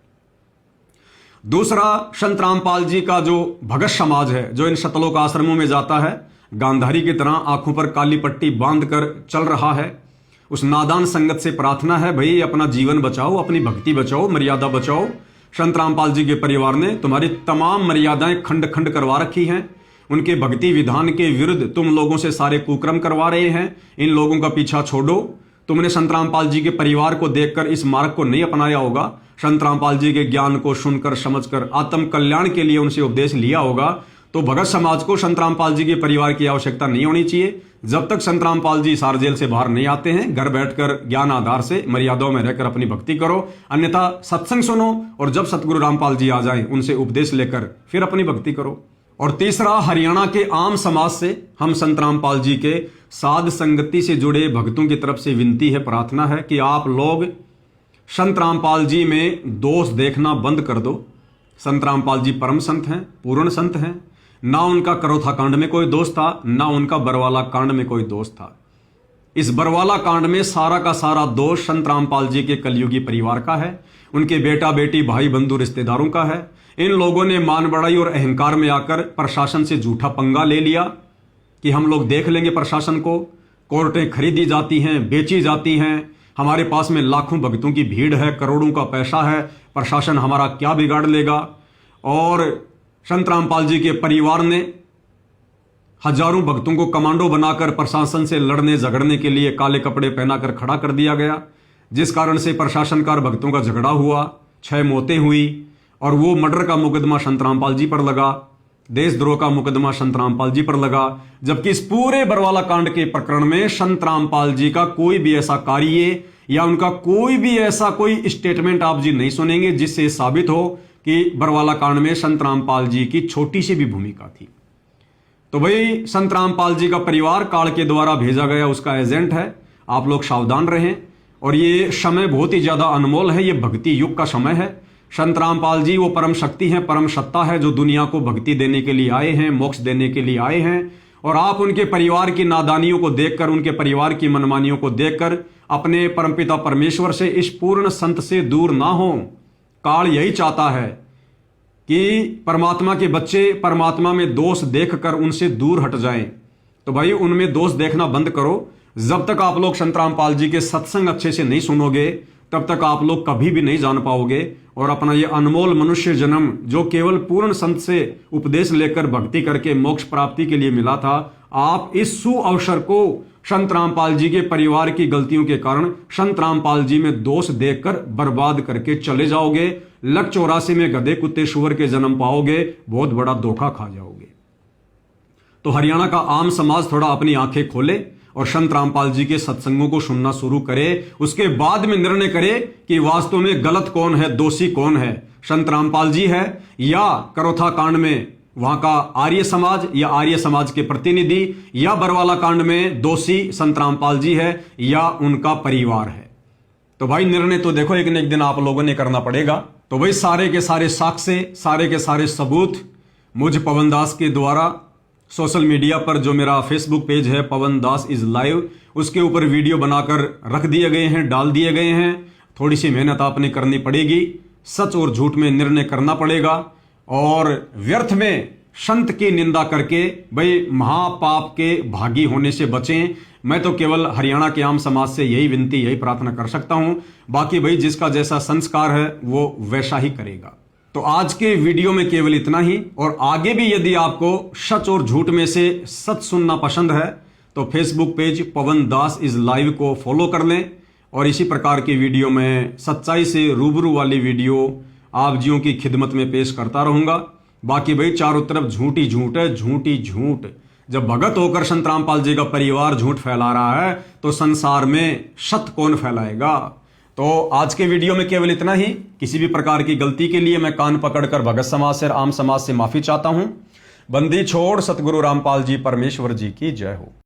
दूसरा, संत रामपाल जी का जो भगत समाज है, जो इन शतलोक आश्रमों में जाता है, गांधारी की तरह आंखों पर काली पट्टी बांध कर चल रहा है, उस नादान संगत से प्रार्थना है, भाई अपना जीवन बचाओ, अपनी भक्ति बचाओ, मर्यादा बचाओ। संत रामपाल जी के परिवार ने तुम्हारी तमाम मर्यादाएं खंड खंड करवा रखी हैं। उनके भक्ति विधान के विरुद्ध तुम लोगों से सारे कुक्रम करवा रहे हैं। इन लोगों का पीछा छोड़ो। तुमने संत रामपाल जी के परिवार को देखकर इस मार्ग को नहीं अपनाया होगा। संत रामपाल जी के ज्ञान को सुनकर समझकर आत्म कल्याण के लिए उनसे उपदेश लिया होगा। तो भगत समाज को संत रामपाल जी के परिवार की आवश्यकता नहीं होनी चाहिए। जब तक संत रामपाल जी सार जेल से बाहर नहीं आते हैं, घर बैठकर ज्ञान आधार से मर्यादाओं में रहकर अपनी भक्ति करो, अन्यथा सत्संग सुनो और जब सतगुरु रामपाल जी आ जाएं उनसे उपदेश लेकर फिर अपनी भक्ति करो। और तीसरा, हरियाणा के आम समाज से हम संत रामपाल जी के साध संगति से जुड़े भक्तों की तरफ से विनती है, प्रार्थना है कि आप लोग संत रामपाल जी में दोष देखना बंद कर दो। संत रामपाल जी परम संत हैं, पूर्ण संत हैं। ना उनका करोथा कांड में कोई दोष था, ना उनका बरवाला कांड में कोई दोष था। इस बरवाला कांड में सारा का सारा दोष संत रामपाल जी के कलयुगी परिवार का है, उनके बेटा बेटी भाई बंधु रिश्तेदारों का है। इन लोगों ने मान बढ़ाई और अहंकार में आकर प्रशासन से झूठा पंगा ले लिया कि हम लोग देख लेंगे प्रशासन को। कोर्टें खरीदी जाती हैं, बेची जाती हैं, हमारे पास में लाखों भक्तों की भीड़ है, करोड़ों का पैसा है, प्रशासन हमारा क्या बिगाड़ लेगा। और संत रामपाल जी के परिवार ने हजारों भक्तों को कमांडो बनाकर प्रशासन से लड़ने झगड़ने के लिए काले कपड़े पहनाकर खड़ा कर दिया गया, जिस कारण से प्रशासन का और भक्तों का झगड़ा हुआ, 6 मौतें हुई। और वो मर्डर का मुकदमा संत रामपाल जी पर लगा, देशद्रोह का मुकदमा संत रामपाल जी पर लगा। जबकि इस पूरे बरवाला कांड के प्रकरण में संत रामपाल जी का कोई भी ऐसा कार्य या उनका कोई भी ऐसा कोई स्टेटमेंट आप जी नहीं सुनेंगे जिससे साबित हो कि बरवाला कांड में संत रामपाल जी की छोटी सी भी भूमिका थी। तो भाई, संत रामपाल जी का परिवार काल के द्वारा भेजा गया उसका एजेंट है। आप लोग सावधान रहें। और ये समय बहुत ही ज्यादा अनमोल है, ये भक्ति युग का समय है। संत रामपाल जी वो परम शक्ति हैं, परम सत्ता है, जो दुनिया को भक्ति देने के लिए आए हैं, मोक्ष देने के लिए आए हैं। और आप उनके परिवार की नादानियों को देखकर, उनके परिवार की मनमानियों को देखकर अपने परमपिता परमेश्वर से, इस पूर्ण संत से दूर ना हो। काल यही चाहता है कि परमात्मा के बच्चे परमात्मा में दोष देखकर उनसे दूर हट जाएं। तो भाई, उनमें दोष देखना बंद करो। जब तक आप लोग संत रामपाल जी के सत्संग अच्छे से नहीं सुनोगे, तब तक आप लोग कभी भी नहीं जान पाओगे। और अपना ये अनमोल मनुष्य जन्म जो केवल पूर्ण संत से उपदेश लेकर भक्ति करके मोक्ष प्राप्ति के लिए मिला था, आप इस सु अवसर को संत रामपाल जी के परिवार की गलतियों के कारण संत रामपाल जी में दोष देखकर बर्बाद करके चले जाओगे। लक 84 में गधे कुत्ते शुअर के जन्म पाओगे, बहुत बड़ा धोखा खा जाओगे। तो हरियाणा का आम समाज थोड़ा अपनी आंखें खोले और संत रामपाल जी के सत्संगों को सुनना शुरू करे। उसके बाद में निर्णय करे कि वास्तव में गलत कौन है, दोषी कौन है, संत रामपाल जी है या करोथा कांड में वहां का आर्य समाज या आर्य समाज के प्रतिनिधि, या बरवाला कांड में दोषी संत रामपाल जी है या उनका परिवार है। तो भाई, निर्णय तो देखो एक न एक दिन आप लोगों ने करना पड़ेगा। तो भाई, सारे के सारे साक्ष्य, सारे के सारे सबूत मुझ पवन दास के द्वारा सोशल मीडिया पर जो मेरा फेसबुक पेज है पवन दास इज लाइव, उसके ऊपर वीडियो बनाकर रख दिए गए हैं, डाल दिए गए हैं। थोड़ी सी मेहनत आपने करनी पड़ेगी, सच और झूठ में निर्णय करना पड़ेगा। और व्यर्थ में संत की निंदा करके भाई महापाप के भागी होने से बचें। मैं तो केवल हरियाणा के आम समाज से यही विनती, यही प्रार्थना कर सकता हूं। बाकी भाई, जिसका जैसा संस्कार है वो वैसा ही करेगा। तो आज के वीडियो में केवल इतना ही। और आगे भी यदि आपको सच और झूठ में से सच सुनना पसंद है तो Facebook page Pawan Das is live को फॉलो कर लें। और इसी प्रकार की वीडियो में सच्चाई से रूबरू वाली वीडियो आप जियों की खिदमत में पेश करता रहूंगा। बाकी भाई, चारों तरफ झूठ ही झूठ है, झूठ ही झूठ। जब भगत होकर संत रामपाल जी का परिवार झूठ फैला रहा है तो संसार में सत्य कौन फैलाएगा। तो आज के वीडियो में केवल इतना ही। किसी भी प्रकार की गलती के लिए मैं कान पकड़कर भगत समाज से, आम समाज से माफी चाहता हूं। बंदी छोड़ सतगुरु रामपाल जी परमेश्वर जी की जय हो।